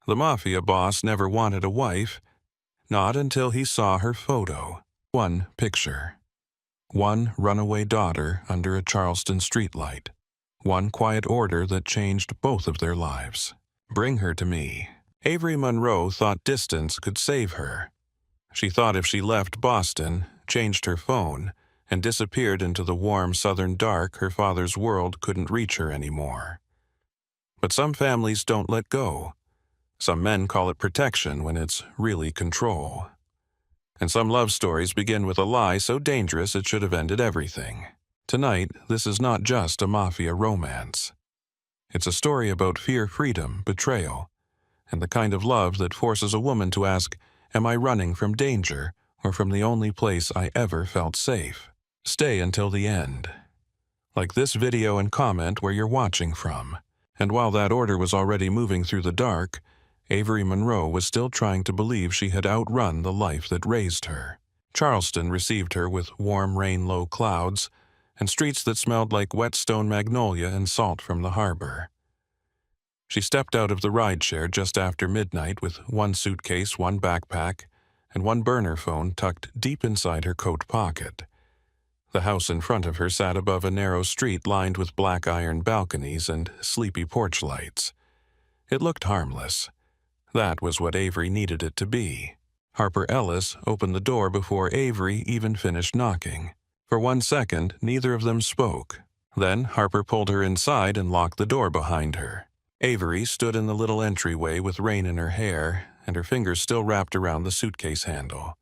The mafia boss never wanted a wife, not until he saw her photo. One picture. One runaway daughter under a Charleston streetlight. One quiet order that changed both of their lives. Bring her to me. Avery Monroe thought distance could save her. She thought if she left Boston, changed her phone, and disappeared into the warm southern dark, her father's world couldn't reach her anymore. But some families don't let go. Some men call it protection when it's really control. And some love stories begin with a lie so dangerous it should have ended everything. Tonight, this is not just a mafia romance. It's a story about fear, freedom, betrayal, and the kind of love that forces a woman to ask, am I running from danger or from the only place I ever felt safe? Stay until the end. Like this video and comment where you're watching from. And while that order was already moving through the dark, Avery Monroe was still trying to believe she had outrun the life that raised her. Charleston received her with warm rain-low clouds and streets that smelled like wet stone magnolia and salt from the harbor. She stepped out of the rideshare just after midnight with one suitcase, one backpack, and one burner phone tucked deep inside her coat pocket. The house in front of her sat above a narrow street lined with black iron balconies and sleepy porch lights. It looked harmless. That was what Avery needed it to be. Harper Ellis opened the door before Avery even finished knocking. For 1 second, neither of them spoke. Then Harper pulled her inside and locked the door behind her. Avery stood in the little entryway with rain in her hair and her fingers still wrapped around the suitcase handle.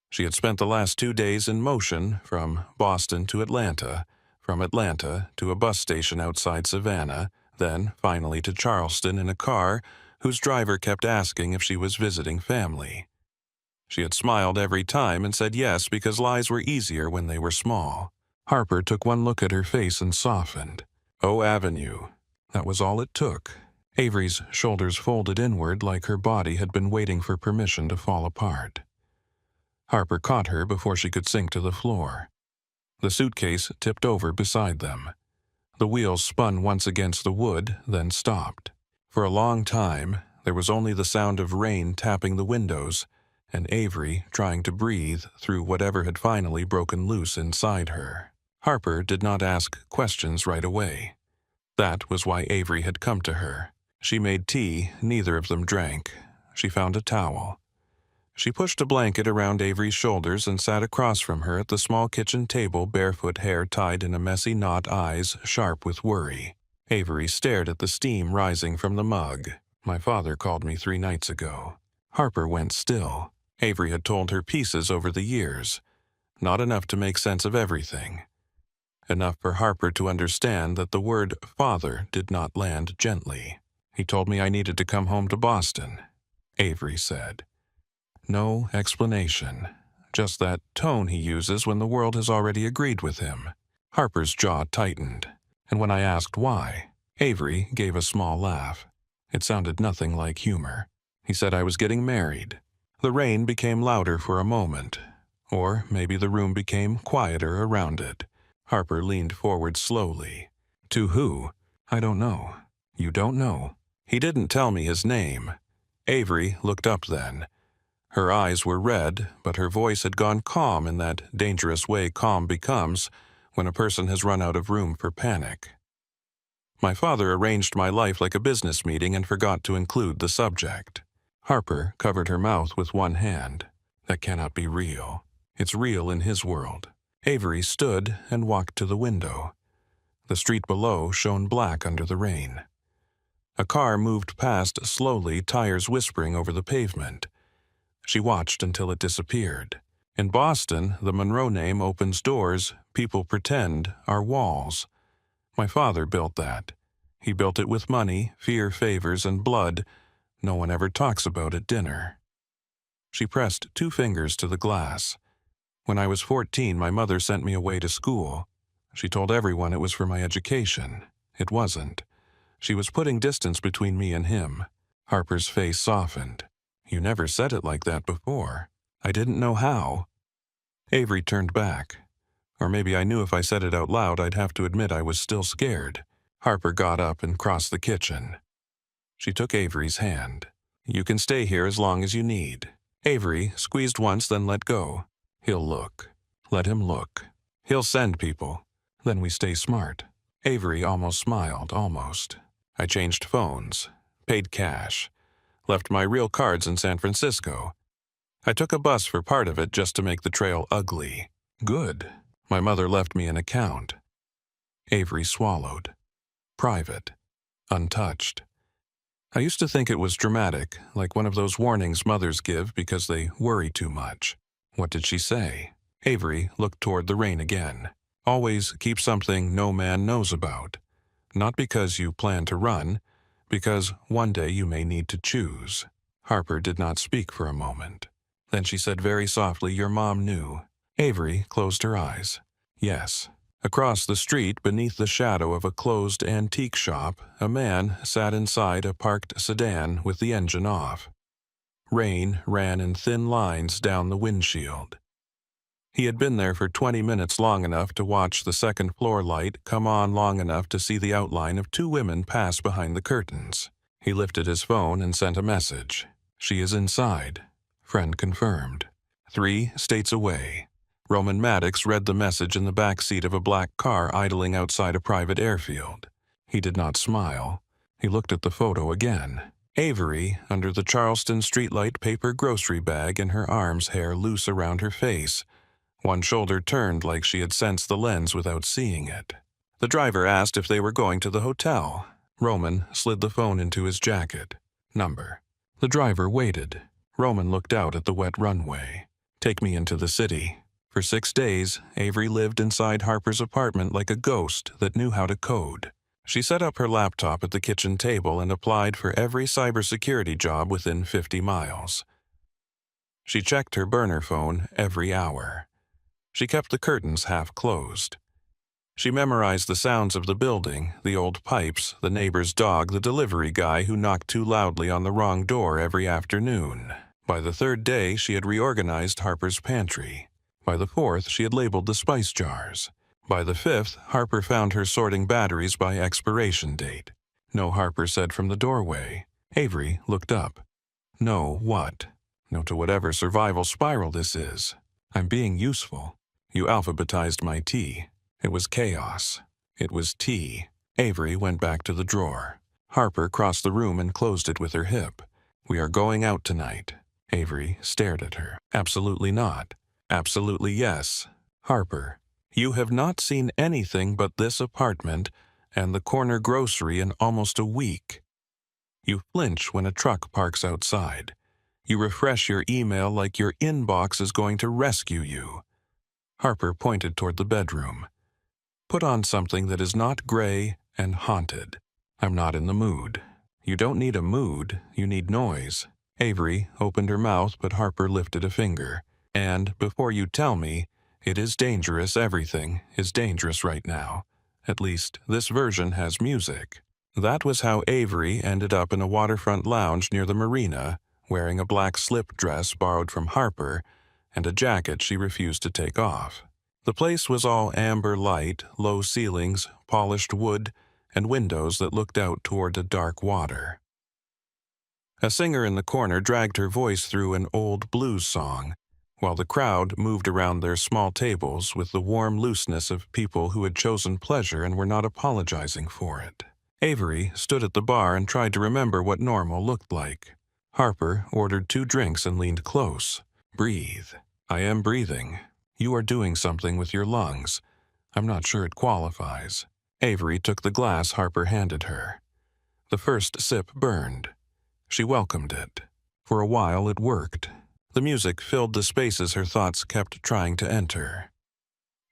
She had spent the last 2 days in motion, from Boston to Atlanta, from Atlanta to a bus station outside Savannah, then finally to Charleston in a car whose driver kept asking if she was visiting family. She had smiled every time and said yes because lies were easier when they were small. Harper took one look at her face and softened. O Avenue. That was all it took. Avery's shoulders folded inward like her body had been waiting for permission to fall apart. Harper caught her before she could sink to the floor. The suitcase tipped over beside them. The wheels spun once against the wood, then stopped. For a long time, there was only the sound of rain tapping the windows and Avery trying to breathe through whatever had finally broken loose inside her. Harper did not ask questions right away. That was why Avery had come to her. She made tea, neither of them drank. She found a towel. She pushed a blanket around Avery's shoulders and sat across from her at the small kitchen table, barefoot hair tied in a messy knot, eyes sharp with worry. Avery stared at the steam rising from the mug. My father called me 3 nights ago. Harper went still. Avery had told her pieces over the years. Not enough to make sense of everything. Enough for Harper to understand that the word father did not land gently. He told me I needed to come home to Boston, Avery said. No explanation, just that tone he uses when the world has already agreed with him. Harper's jaw tightened, and when I asked why, Avery gave a small laugh. It sounded nothing like humor. He said I was getting married. The rain became louder for a moment, or maybe the room became quieter around it. Harper leaned forward slowly. To who? I don't know. You don't know? He didn't tell me his name. Avery looked up then. Her eyes were red, but her voice had gone calm in that dangerous way calm becomes when a person has run out of room for panic. My father arranged my life like a business meeting and forgot to include the subject. Harper covered her mouth with one hand. That cannot be real. It's real in his world. Avery stood and walked to the window. The street below shone black under the rain. A car moved past slowly, tires whispering over the pavement. She watched until it disappeared. In Boston, the Monroe name opens doors people pretend are walls. My father built that. He built it with money, fear, favors, and blood. No one ever talks about at dinner. She pressed 2 fingers to the glass. When I was 14, my mother sent me away to school. She told everyone it was for my education. It wasn't. She was putting distance between me and him. Harper's face softened. You never said it like that before. I didn't know how. Avery turned back. Or maybe I knew if I said it out loud, I'd have to admit I was still scared. Harper got up and crossed the kitchen. She took Avery's hand. You can stay here as long as you need. Avery squeezed once, then let go. He'll look. Let him look. He'll send people. Then we stay smart. Avery almost smiled, almost. I changed phones. Paid cash. Left my real cards in San Francisco. I took a bus for part of it just to make the trail ugly. Good. My mother left me an account. Avery swallowed. Private. Untouched. I used to think it was dramatic, like one of those warnings mothers give because they worry too much. What did she say? Avery looked toward the rain again. Always keep something no man knows about. Not because you plan to run, because one day you may need to choose. Harper did not speak for a moment. Then she said very softly, "Your mom knew." Avery closed her eyes. Yes. Across the street, beneath the shadow of a closed antique shop, a man sat inside a parked sedan with the engine off. Rain ran in thin lines down the windshield. He had been there for 20 minutes, long enough to watch the second-floor light come on, long enough to see the outline of two women pass behind the curtains. He lifted his phone and sent a message. "She is inside." Friend confirmed. 3 states away. Roman Maddox read the message in the back seat of a black car idling outside a private airfield. He did not smile. He looked at the photo again. Avery, under the Charleston streetlight paper grocery bag in her arms, hair loose around her face. One shoulder turned like she had sensed the lens without seeing it. The driver asked if they were going to the hotel. Roman slid the phone into his jacket. Number. The driver waited. Roman looked out at the wet runway. "Take me into the city." For 6 days, Avery lived inside Harper's apartment like a ghost that knew how to code. She set up her laptop at the kitchen table and applied for every cybersecurity job within 50 miles. She checked her burner phone every hour. She kept the curtains half closed. She memorized the sounds of the building, the old pipes, the neighbor's dog, the delivery guy who knocked too loudly on the wrong door every afternoon. By the 3rd day, she had reorganized Harper's pantry. By the 4th, she had labeled the spice jars. By the 5th, Harper found her sorting batteries by expiration date. "No," Harper said from the doorway. Avery looked up. "No, what?" "No to whatever survival spiral this is. I'm being useful. You alphabetized my tea. It was chaos. It was tea." Avery went back to the drawer. Harper crossed the room and closed it with her hip. "We are going out tonight." Avery stared at her. "Absolutely not." "Absolutely yes." "Harper, you have not seen anything but this apartment and the corner grocery in almost a week. You flinch when a truck parks outside. You refresh your email like your inbox is going to rescue you." Harper pointed toward the bedroom. "Put on something that is not gray and haunted." "I'm not in the mood." "You don't need a mood, you need noise." Avery opened her mouth, but Harper lifted a finger. "And before you tell me, it is dangerous. Everything is dangerous right now. At least, this version has music." That was how Avery ended up in a waterfront lounge near the marina, wearing a black slip dress borrowed from Harper and a jacket she refused to take off. The place was all amber light, low ceilings, polished wood, and windows that looked out toward a dark water. A singer in the corner dragged her voice through an old blues song, while the crowd moved around their small tables with the warm looseness of people who had chosen pleasure and were not apologizing for it. Avery stood at the bar and tried to remember what normal looked like. Harper ordered 2 drinks and leaned close. "Breathe." "I am breathing." "You are doing something with your lungs. I'm not sure it qualifies." Avery took the glass Harper handed her. The first sip burned. She welcomed it. For a while it worked. The music filled the spaces her thoughts kept trying to enter.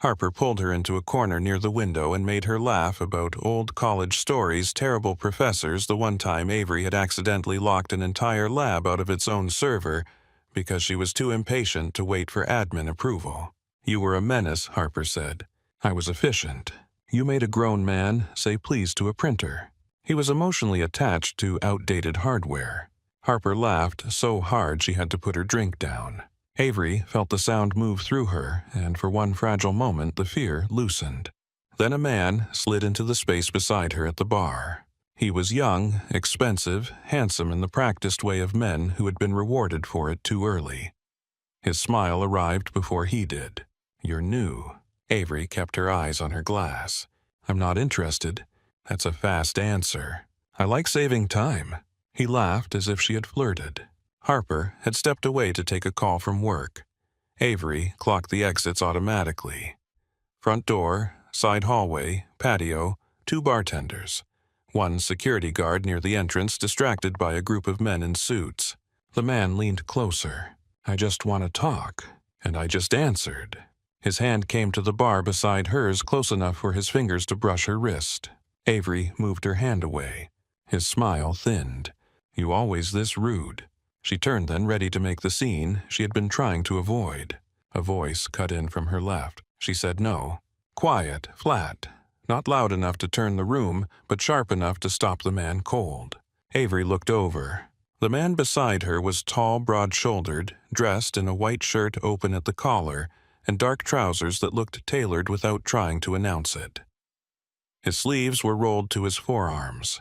Harper pulled her into a corner near the window and made her laugh about old college stories, terrible professors, the one time Avery had accidentally locked an entire lab out of its own server because she was too impatient to wait for admin approval. "You were a menace," Harper said. "I was efficient. You made a grown man say please to a printer." He was emotionally attached to outdated hardware. Harper laughed so hard she had to put her drink down. Avery felt the sound move through her, and for one fragile moment the fear loosened. Then a man slid into the space beside her at the bar. He was young, expensive, handsome in the practiced way of men who had been rewarded for it too early. His smile arrived before he did. "You're new." Avery kept her eyes on her glass. "I'm not interested." "That's a fast answer." "I like saving time." He laughed as if she had flirted. Harper had stepped away to take a call from work. Avery clocked the exits automatically. Front door, side hallway, patio, 2 bartenders. One security guard near the entrance distracted by a group of men in suits. The man leaned closer. "I just want to talk." "And I just answered." His hand came to the bar beside hers close enough for his fingers to brush her wrist. Avery moved her hand away. His smile thinned. "You always this rude." She turned then, ready to make the scene she had been trying to avoid. A voice cut in from her left. She said no. Quiet, flat. Not loud enough to turn the room, but sharp enough to stop the man cold. Avery looked over. The man beside her was tall, broad-shouldered, dressed in a white shirt open at the collar, and dark trousers that looked tailored without trying to announce it. His sleeves were rolled to his forearms.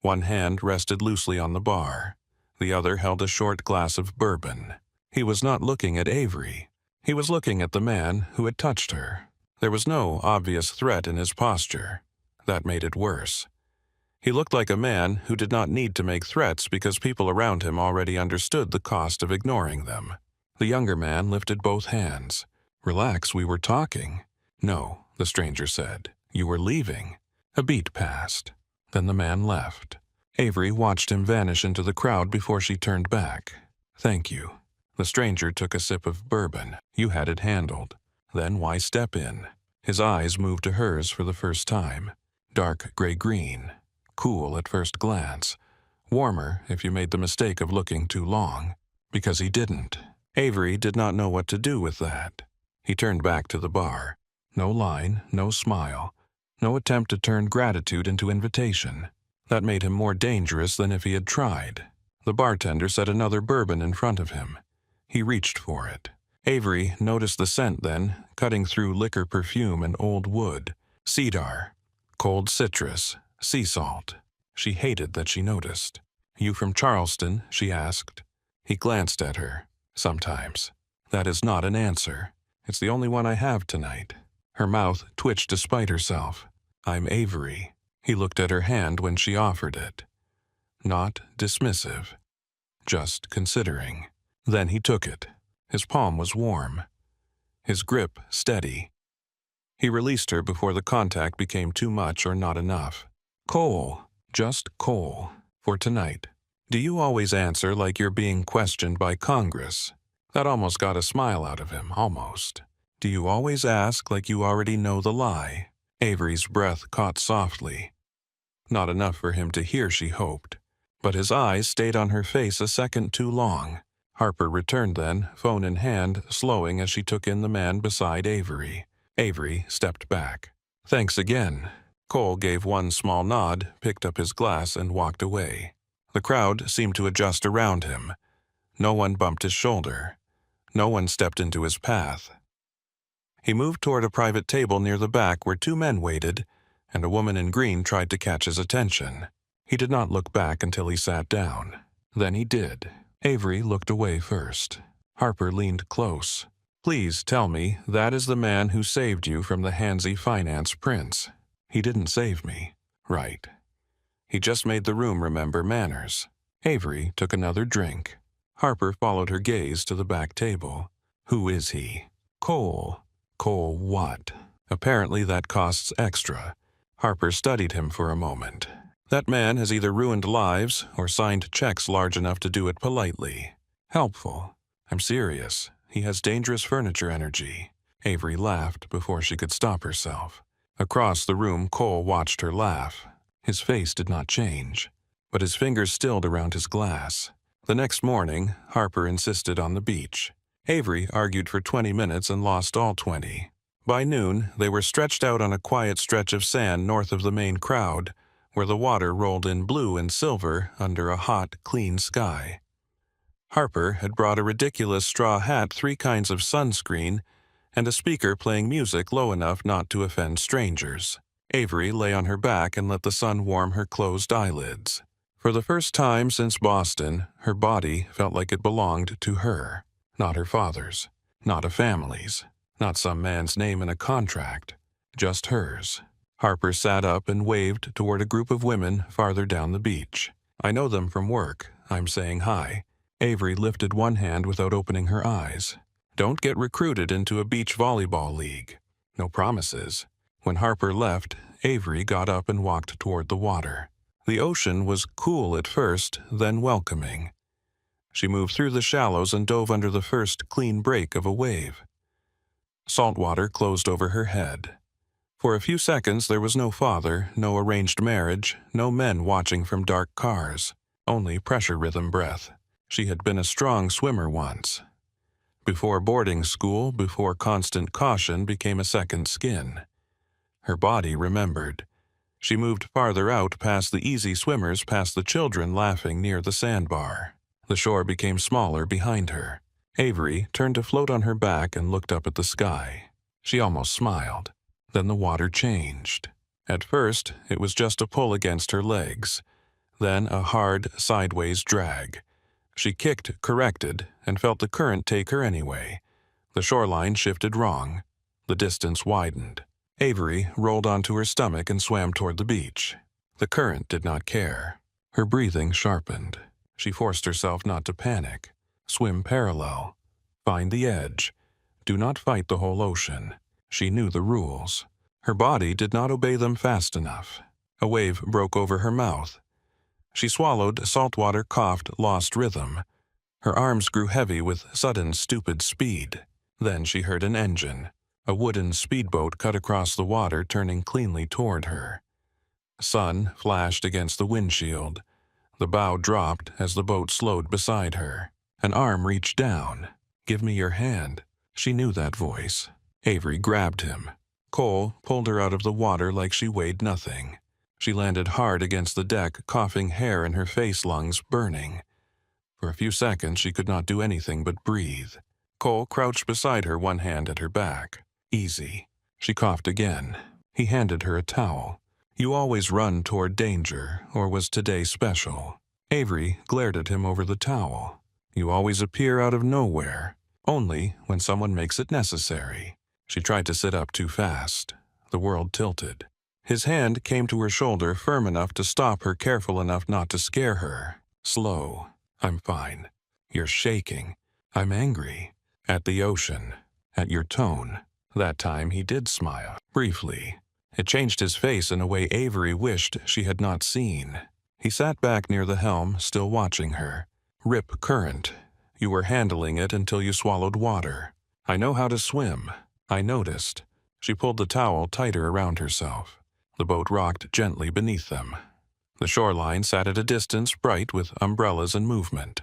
One hand rested loosely on the bar. The other held a short glass of bourbon. He was not looking at Avery. He was looking at the man who had touched her. There was no obvious threat in his posture. That made it worse. He looked like a man who did not need to make threats because people around him already understood the cost of ignoring them. The younger man lifted both hands. "Relax, we were talking." "No," the stranger said. "You were leaving." A beat passed. Then the man left. Avery watched him vanish into the crowd before she turned back. "Thank you." The stranger took a sip of bourbon. "You had it handled. Then why step in?" His eyes moved to hers for the first time. Dark gray-green. Cool at first glance. Warmer if you made the mistake of looking too long. Because he didn't. Avery did not know what to do with that. He turned back to the bar. No line, no smile. No attempt to turn gratitude into invitation. That made him more dangerous than if he had tried. The bartender set another bourbon in front of him. He reached for it. Avery noticed the scent then, cutting through liquor perfume and old wood. Cedar. Cold citrus. Sea salt. She hated that she noticed. "You from Charleston?" she asked. He glanced at her. "Sometimes." "That is not an answer. It's the only one I have tonight." Her mouth twitched despite herself. "I'm Avery." He looked at her hand when she offered it. Not dismissive. Just considering. Then he took it. His palm was warm. His grip steady. He released her before the contact became too much or not enough. "Cole. Just Cole. For tonight. Do you always answer like you're being questioned by Congress?" That almost got a smile out of him, almost. "Do you always ask like you already know the lie?" Avery's breath caught softly. Not enough for him to hear, she hoped. But his eyes stayed on her face a second too long. Harper returned then, phone in hand, slowing as she took in the man beside Avery. Avery stepped back. "Thanks again." Cole gave one small nod, picked up his glass, and walked away. The crowd seemed to adjust around him. No one bumped his shoulder. No one stepped into his path. He moved toward a private table near the back where 2 men waited, and a woman in green tried to catch his attention. He did not look back until he sat down. Then he did. Avery looked away first. Harper leaned close. "Please tell me that is the man who saved you from the handsy finance prince." "He didn't save me." "Right. He just made the room remember manners." Avery took another drink. Harper followed her gaze to the back table. "Who is he?" "Cole." "Cole what?" "Apparently that costs extra." Harper studied him for a moment. "That man has either ruined lives or signed checks large enough to do it politely. Helpful. I'm serious. He has dangerous furniture energy." Avery laughed before she could stop herself. Across the room, Cole watched her laugh. His face did not change, but his fingers stilled around his glass. The next morning, Harper insisted on the beach. Avery argued for 20 minutes and lost all 20. By noon, they were stretched out on a quiet stretch of sand north of the main crowd, where the water rolled in blue and silver under a hot, clean sky. Harper had brought a ridiculous straw hat, 3 kinds of sunscreen, and a speaker playing music low enough not to offend strangers. Avery lay on her back and let the sun warm her closed eyelids. For the first time since Boston, her body felt like it belonged to her, not her father's, not a family's, not some man's name in a contract, just hers. Harper sat up and waved toward a group of women farther down the beach. "I know them from work. I'm saying hi." Avery lifted one hand without opening her eyes. "Don't get recruited into a beach volleyball league. No promises." When Harper left, Avery got up and walked toward the water. The ocean was cool at first, then welcoming. She moved through the shallows and dove under the first clean break of a wave. Salt water closed over her head. For a few seconds there was no father, no arranged marriage, no men watching from dark cars, only pressure rhythm breath. She had been a strong swimmer once. Before boarding school, before constant caution became a second skin. Her body remembered. She moved farther out past the easy swimmers, past the children laughing near the sandbar. The shore became smaller behind her. Avery turned to float on her back and looked up at the sky. She almost smiled. Then the water changed. At first, it was just a pull against her legs, then a hard, sideways drag. She kicked, corrected, and felt the current take her anyway. The shoreline shifted wrong. The distance widened. Avery rolled onto her stomach and swam toward the beach. The current did not care. Her breathing sharpened. She forced herself not to panic. Swim parallel. Find the edge. Do not fight the whole ocean. She knew the rules. Her body did not obey them fast enough. A wave broke over her mouth. She swallowed, salt water coughed, lost rhythm. Her arms grew heavy with sudden, stupid speed. Then she heard an engine. A wooden speedboat cut across the water, turning cleanly toward her. Sun flashed against the windshield. The bow dropped as the boat slowed beside her. An arm reached down. "Give me your hand." She knew that voice. Avery grabbed him. Cole pulled her out of the water like she weighed nothing. She landed hard against the deck, coughing hair in her face, lungs burning. For a few seconds she could not do anything but breathe. Cole crouched beside her, one hand at her back. "Easy." She coughed again. He handed her a towel. "You always run toward danger, or was today special?" Avery glared at him over the towel. "You always appear out of nowhere, only when someone makes it necessary." She tried to sit up too fast. The world tilted. His hand came to her shoulder, firm enough to stop her, careful enough not to scare her. Slow. "I'm fine." "You're shaking." "I'm angry." At the ocean. At your tone. That time he did smile. Briefly. It changed his face in a way Avery wished she had not seen. He sat back near the helm, still watching her. "Rip current. You were handling it until you swallowed water. I know how to swim. I noticed." She pulled the towel tighter around herself. The boat rocked gently beneath them. The shoreline sat at a distance, bright with umbrellas and movement.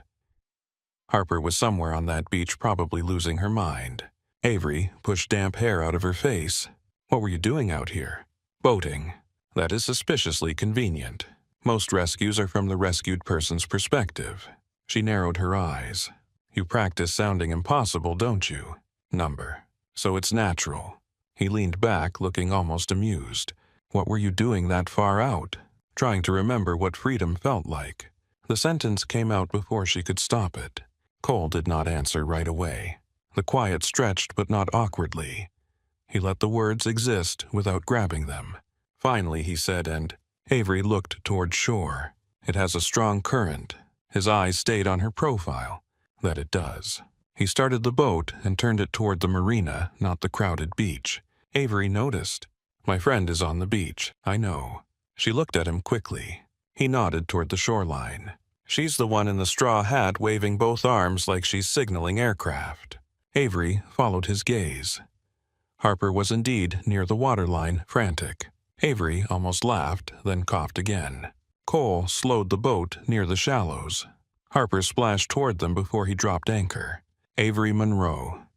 Harper was somewhere on that beach, probably losing her mind. Avery pushed damp hair out of her face. "What were you doing out here?" "Boating." "That is suspiciously convenient. Most rescues are from the rescued person's perspective." She narrowed her eyes. "You practice sounding impossible, don't you?" "Number. So it's natural." He leaned back, looking almost amused. "What were you doing that far out?" Trying to remember what freedom felt like. The sentence came out before she could stop it. Cole did not answer right away. The quiet stretched, but not awkwardly. He let the words exist without grabbing them. Finally he said, and Avery looked toward shore. "It has a strong current." His eyes stayed on her profile. "That it does." He started the boat and turned it toward the marina, not the crowded beach. Avery noticed. "My friend is on the beach. I know." She looked at him quickly. He nodded toward the shoreline. "She's the one in the straw hat waving both arms like she's signaling aircraft." Avery followed his gaze. Harper was indeed near the waterline, frantic. Avery almost laughed, then coughed again. Cole slowed the boat near the shallows. Harper splashed toward them before he dropped anchor. Avery Monroe.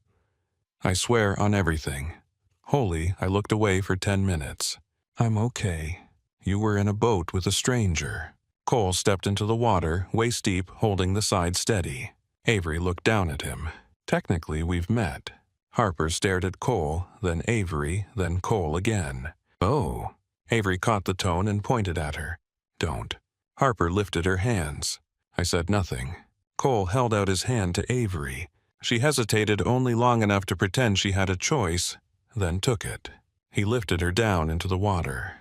"I swear on everything." Wholly, I looked away for 10 minutes. "I'm okay." "You were in a boat with a stranger." Cole stepped into the water, waist deep, holding the side steady. Avery looked down at him. "Technically, we've met." Harper stared at Cole, then Avery, then Cole again. "Oh." Avery caught the tone and pointed at her. Don't. Harper lifted her hands. I said nothing. Cole held out his hand to Avery. She hesitated only long enough to pretend she had a choice, then took it. He lifted her down into the water.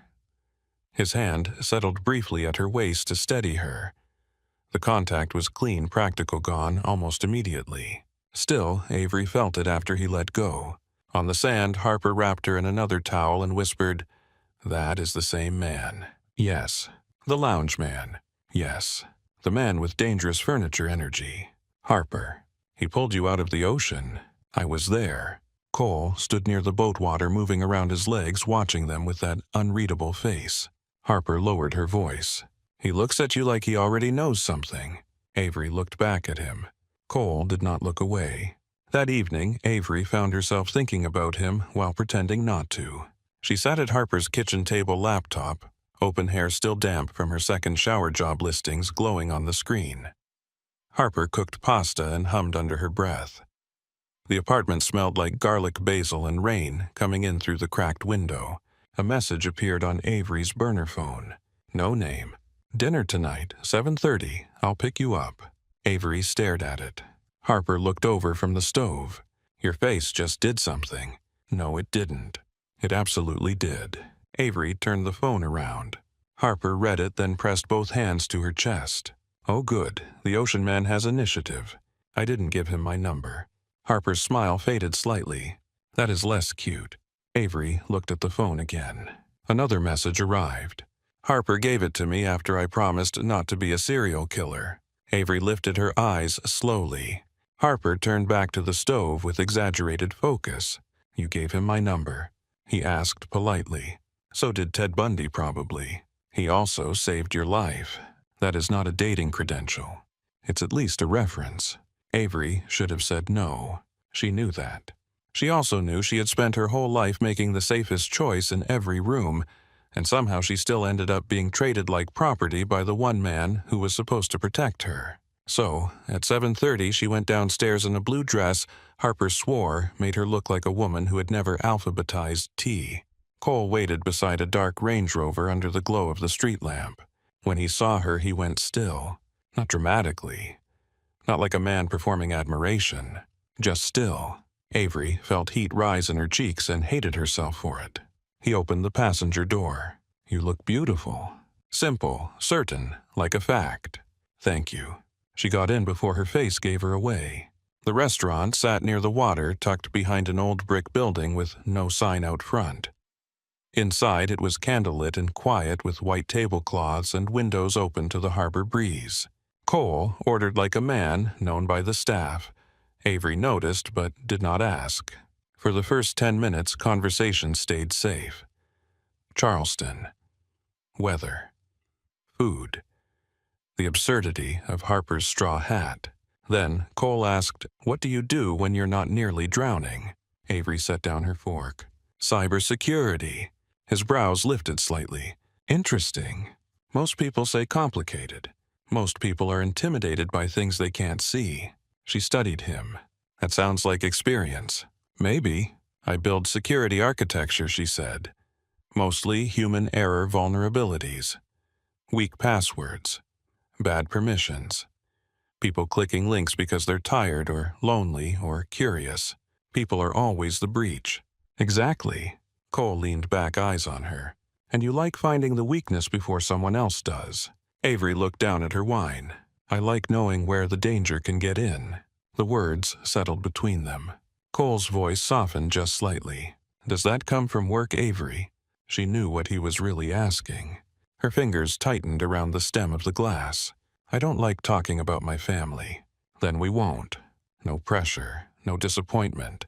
His hand settled briefly at her waist to steady her. The contact was clean, practical gone almost immediately. Still, Avery felt it after he let go. On the sand, Harper wrapped her in another towel and whispered, "That is the same man." Yes. The lounge man. Yes. The man with dangerous furniture energy. Harper. He pulled you out of the ocean. I was there. Cole stood near the boat water, moving around his legs, watching them with that unreadable face. Harper lowered her voice. He looks at you like he already knows something. Avery looked back at him. Cole did not look away. That evening, Avery found herself thinking about him while pretending not to. She sat at Harper's kitchen table laptop, open hair still damp from her second shower job listings glowing on the screen. Harper cooked pasta and hummed under her breath. The apartment smelled like garlic basil and rain coming in through the cracked window. A message appeared on Avery's burner phone. No name. Dinner tonight, 7:30. I'll pick you up. Avery stared at it. Harper looked over from the stove. Your face just did something. No, it didn't. It absolutely did. Avery turned the phone around. Harper read it, then pressed both hands to her chest. Oh good, the ocean man has initiative. I didn't give him my number. Harper's smile faded slightly. That is less cute. Avery looked at the phone again. Another message arrived. Harper gave it to me after I promised not to be a serial killer. Avery lifted her eyes slowly. Harper turned back to the stove with exaggerated focus. You gave him my number. He asked politely. So did Ted Bundy probably. He also saved your life. That is not a dating credential. It's at least a reference. Avery should have said no. She knew that. She also knew she had spent her whole life making the safest choice in every room, and somehow she still ended up being traded like property by the one man who was supposed to protect her. So, at 7:30 she went downstairs in a blue dress Harper swore made her look like a woman who had never alphabetized tea. Cole waited beside a dark Range Rover under the glow of the street lamp. When he saw her, he went still. Not dramatically. Not like a man performing admiration. Just still. Avery felt heat rise in her cheeks and hated herself for it. He opened the passenger door. You look beautiful. Simple, certain, like a fact. Thank you. She got in before her face gave her away. The restaurant sat near the water, tucked behind an old brick building with no sign out front. Inside, it was candlelit and quiet with white tablecloths and windows open to the harbor breeze. Cole ordered like a man, known by the staff. Avery noticed but did not ask. For the first 10 minutes, conversation stayed safe. Charleston. Weather. Food. The absurdity of Harper's straw hat. Then Cole asked, "What do you do when you're not nearly drowning?" Avery set down her fork. "Cybersecurity." His brows lifted slightly. "Interesting. Most people say complicated. Most people are intimidated by things they can't see." She studied him. "That sounds like experience." "Maybe. I build security architecture," she said. "Mostly human error vulnerabilities. Weak passwords. Bad permissions. People clicking links because they're tired or lonely or curious. People are always the breach." "Exactly." Cole leaned back, eyes on her. "And you like finding the weakness before someone else does." Avery looked down at her wine. "I like knowing where the danger can get in." The words settled between them. Cole's voice softened just slightly. "Does that come from work, Avery?" She knew what he was really asking. Her fingers tightened around the stem of the glass. "I don't like talking about my family." "Then we won't." No pressure, no disappointment.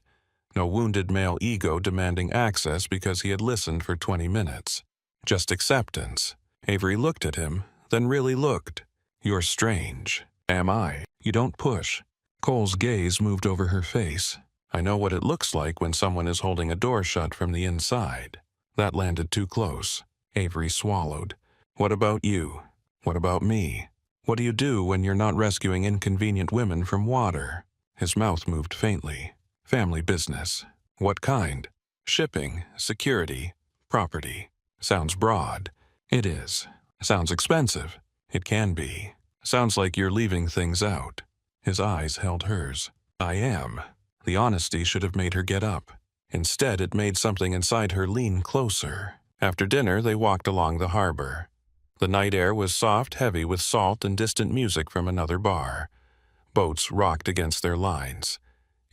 No wounded male ego demanding access because he had listened for 20 minutes. Just acceptance. Avery looked at him, then really looked. "You're strange." "Am I?" "You don't push." Cole's gaze moved over her face. "I know what it looks like when someone is holding a door shut from the inside." That landed too close. Avery swallowed. "What about you? What about me? What do you do when you're not rescuing inconvenient women from water?" His mouth moved faintly. "Family business." "What kind?" "Shipping, security, property." Sounds broad. It is. Sounds expensive. It can be. Sounds like you're leaving things out. His eyes held hers. I am. The honesty should have made her get up. Instead, it made something inside her lean closer. After dinner, they walked along the harbor. The night air was soft, heavy with salt and distant music from another bar. Boats rocked against their lines.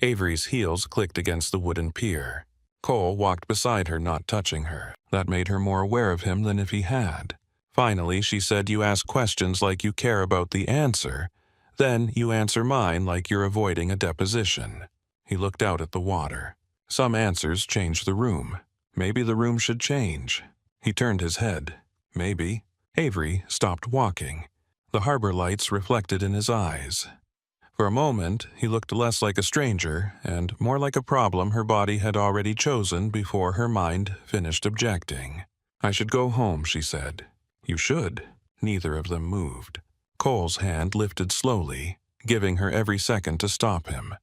Avery's heels clicked against the wooden pier. Cole walked beside her, not touching her. That made her more aware of him than if he had. Finally, she said, "You ask questions like you care about the answer. Then you answer mine like you're avoiding a deposition." He looked out at the water. Some answers changed the room. Maybe the room should change. He turned his head. Maybe. Avery stopped walking. The harbor lights reflected in his eyes. For a moment, he looked less like a stranger and more like a problem her body had already chosen before her mind finished objecting. "I should go home," she said. "You should." Neither of them moved. Cole's hand lifted slowly, giving her every second to stop him.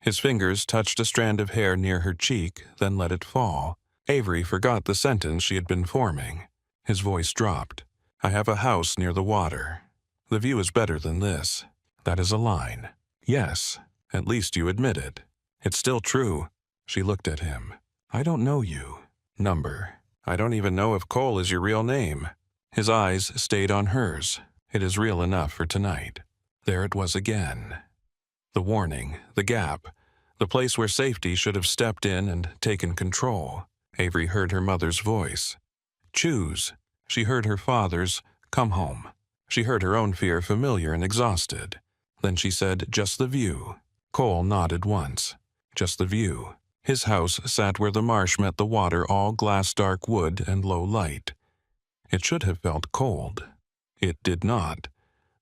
His fingers touched a strand of hair near her cheek, then let it fall. Avery forgot the sentence she had been forming. His voice dropped. "I have a house near the water. The view is better than this." That is a line. Yes, at least you admit it. It's still true. She looked at him. "I don't know you." Number. "I don't even know if Cole is your real name." His eyes stayed on hers. "It is real enough for tonight." There it was again. The warning, the gap, the place where safety should have stepped in and taken control. Avery heard her mother's voice. Choose. She heard her father's, "Come home." She heard her own fear familiar and exhausted. Then she said, "Just the view." Cole nodded once. Just the view. His house sat where the marsh met the water, all glass-dark wood and low light. It should have felt cold. It did not.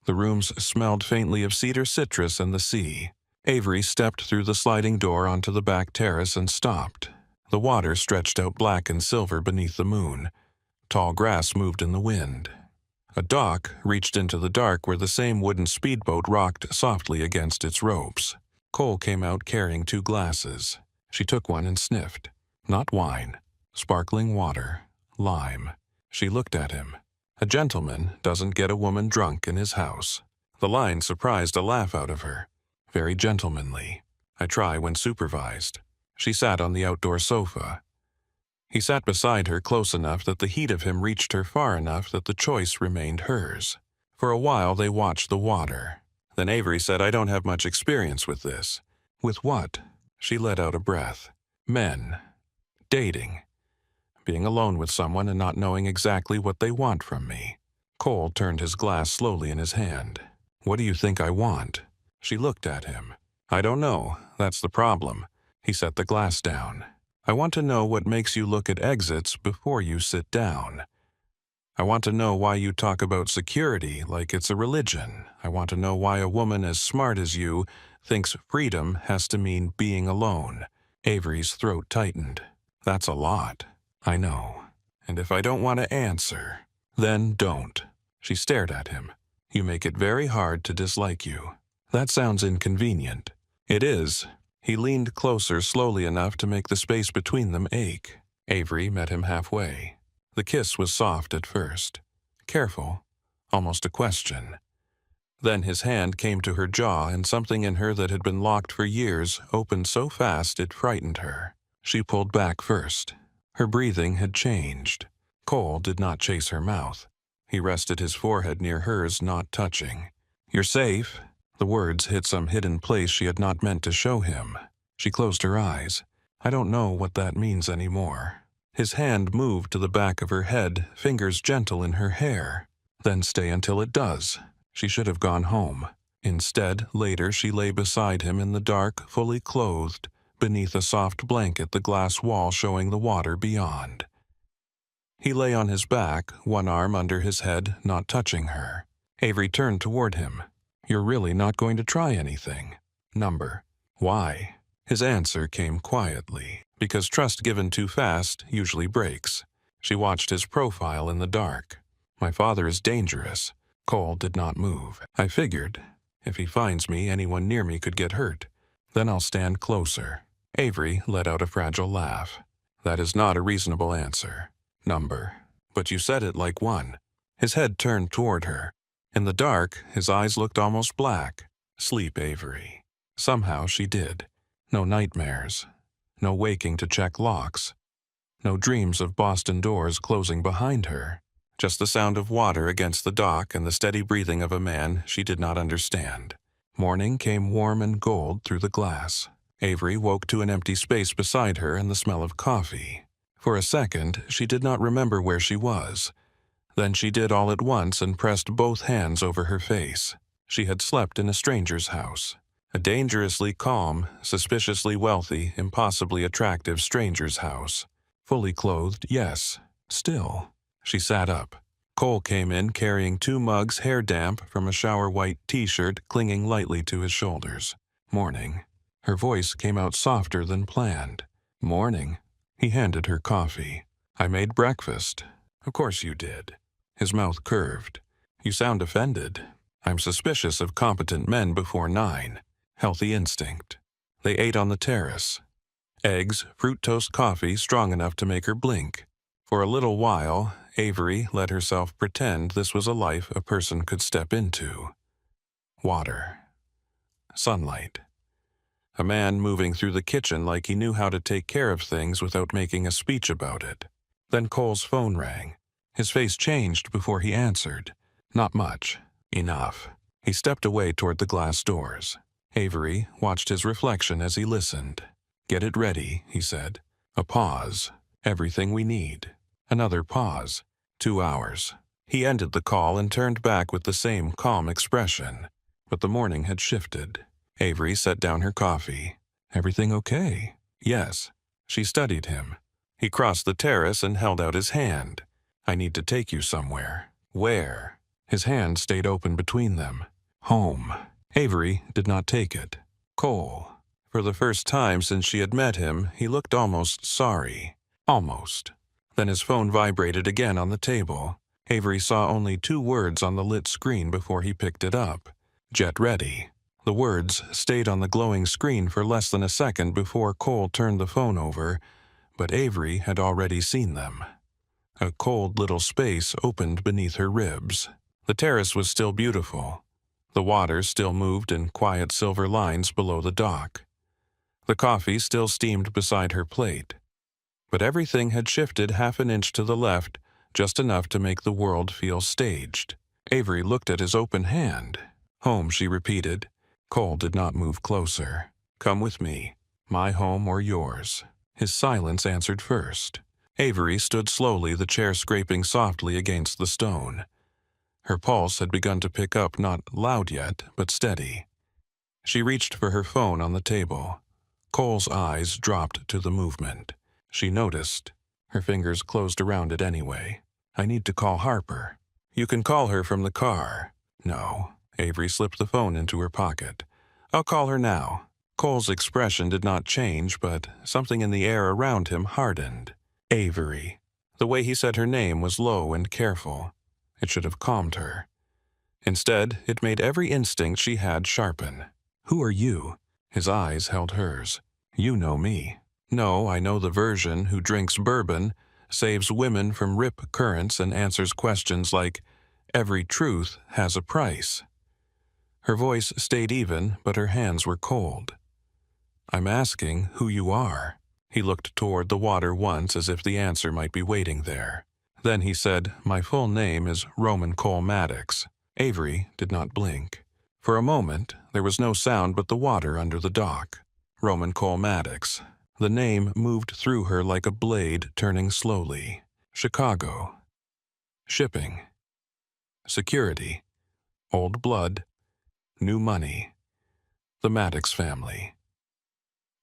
The rooms smelled faintly of cedar citrus and the sea. Avery stepped through the sliding door onto the back terrace and stopped. The water stretched out black and silver beneath the moon. Tall grass moved in the wind. A dock reached into the dark where the same wooden speedboat rocked softly against its ropes. Cole came out carrying 2 glasses. She took one and sniffed. Not wine. Sparkling water. Lime. She looked at him. A gentleman doesn't get a woman drunk in his house. The line surprised a laugh out of her. Very gentlemanly. I try when supervised. She sat on the outdoor sofa. He sat beside her close enough that the heat of him reached her far enough that the choice remained hers. For a while they watched the water. Then Avery said, "I don't have much experience with this." "With what?" She let out a breath. "Men. Dating. Being alone with someone and not knowing exactly what they want from me." Cole turned his glass slowly in his hand. "What do you think I want?" She looked at him. "I don't know. That's the problem." He set the glass down. "I want to know what makes you look at exits before you sit down. I want to know why you talk about security like it's a religion. I want to know why a woman as smart as you thinks freedom has to mean being alone." Avery's throat tightened. "That's a lot." "I know. And if I don't want to answer, then don't." She stared at him. "You make it very hard to dislike you." "That sounds inconvenient." "It is." He leaned closer slowly enough to make the space between them ache. Avery met him halfway. The kiss was soft at first. Careful. Almost a question. Then his hand came to her jaw and something in her that had been locked for years opened so fast it frightened her. She pulled back first. Her breathing had changed. Cole did not chase her mouth. He rested his forehead near hers, not touching. "You're safe." The words hit some hidden place she had not meant to show him. She closed her eyes. "I don't know what that means anymore." His hand moved to the back of her head, fingers gentle in her hair. "Then stay until it does." She should have gone home. Instead, later she lay beside him in the dark, fully clothed, beneath a soft blanket, the glass wall showing the water beyond. He lay on his back, one arm under his head, not touching her. Avery turned toward him. "You're really not going to try anything?" "Number." "Why?" His answer came quietly, because trust given too fast usually breaks. She watched his profile in the dark. "My father is dangerous." Cole did not move. "I figured. If he finds me, anyone near me could get hurt. Then I'll stand closer." Avery let out a fragile laugh. "That is not a reasonable answer." Number. But you said it like one. His head turned toward her. In the dark, his eyes looked almost black. Sleep, Avery. Somehow she did. No nightmares. No waking to check locks. No dreams of Boston doors closing behind her. Just the sound of water against the dock and the steady breathing of a man she did not understand. Morning came warm and gold through the glass. Avery woke to an empty space beside her and the smell of coffee. For a second, she did not remember where she was. Then she did all at once and pressed both hands over her face. She had slept in a stranger's house. A dangerously calm, suspiciously wealthy, impossibly attractive stranger's house. Fully clothed, yes. Still. She sat up. Cole came in carrying 2 mugs hair damp from a shower-white t-shirt clinging lightly to his shoulders. Morning. Her voice came out softer than planned. Morning. He handed her coffee. I made breakfast. Of course you did. His mouth curved. You sound offended. I'm suspicious of competent men before 9. Healthy instinct. They ate on the terrace. Eggs, fruit toast coffee strong enough to make her blink. For a little while, Avery let herself pretend this was a life a person could step into. Water. Sunlight. A man moving through the kitchen like he knew how to take care of things without making a speech about it. Then Cole's phone rang. His face changed before he answered. Not much. Enough. He stepped away toward the glass doors. Avery watched his reflection as he listened. Get it ready, he said. A pause. Everything we need. Another pause. 2 hours. He ended the call and turned back with the same calm expression. But the morning had shifted. Avery set down her coffee. Everything okay? Yes. She studied him. He crossed the terrace and held out his hand. I need to take you somewhere. Where? His hand stayed open between them. Home. Avery did not take it. Cole. For the first time since she had met him, he looked almost sorry. Almost. Then his phone vibrated again on the table. Avery saw only 2 words on the lit screen before he picked it up. Jet ready. The words stayed on the glowing screen for less than a second before Cole turned the phone over, but Avery had already seen them. A cold little space opened beneath her ribs. The terrace was still beautiful. The water still moved in quiet silver lines below the dock. The coffee still steamed beside her plate. But everything had shifted half an inch to the left, just enough to make the world feel staged. Avery looked at his open hand. Home, she repeated. Cole did not move closer. Come with me. My home or yours. His silence answered first. Avery stood slowly, the chair scraping softly against the stone. Her pulse had begun to pick up, not loud yet, but steady. She reached for her phone on the table. Cole's eyes dropped to the movement. She noticed. Her fingers closed around it anyway. I need to call Harper. You can call her from the car. No. Avery slipped the phone into her pocket. I'll call her now. Cole's expression did not change, but something in the air around him hardened. Avery. The way he said her name was low and careful. It should have calmed her. Instead, it made every instinct she had sharpen. Who are you? His eyes held hers. You know me. No, I know the version who drinks bourbon, saves women from rip currents, and answers questions like, every truth has a price. Her voice stayed even, but her hands were cold. I'm asking who you are. He looked toward the water once as if the answer might be waiting there. Then he said, my full name is Roman Cole Maddox. Avery did not blink. For a moment, there was no sound but the water under the dock. Roman Cole Maddox. The name moved through her like a blade turning slowly. Chicago. Shipping. Security. Old blood. New money. The Maddox family.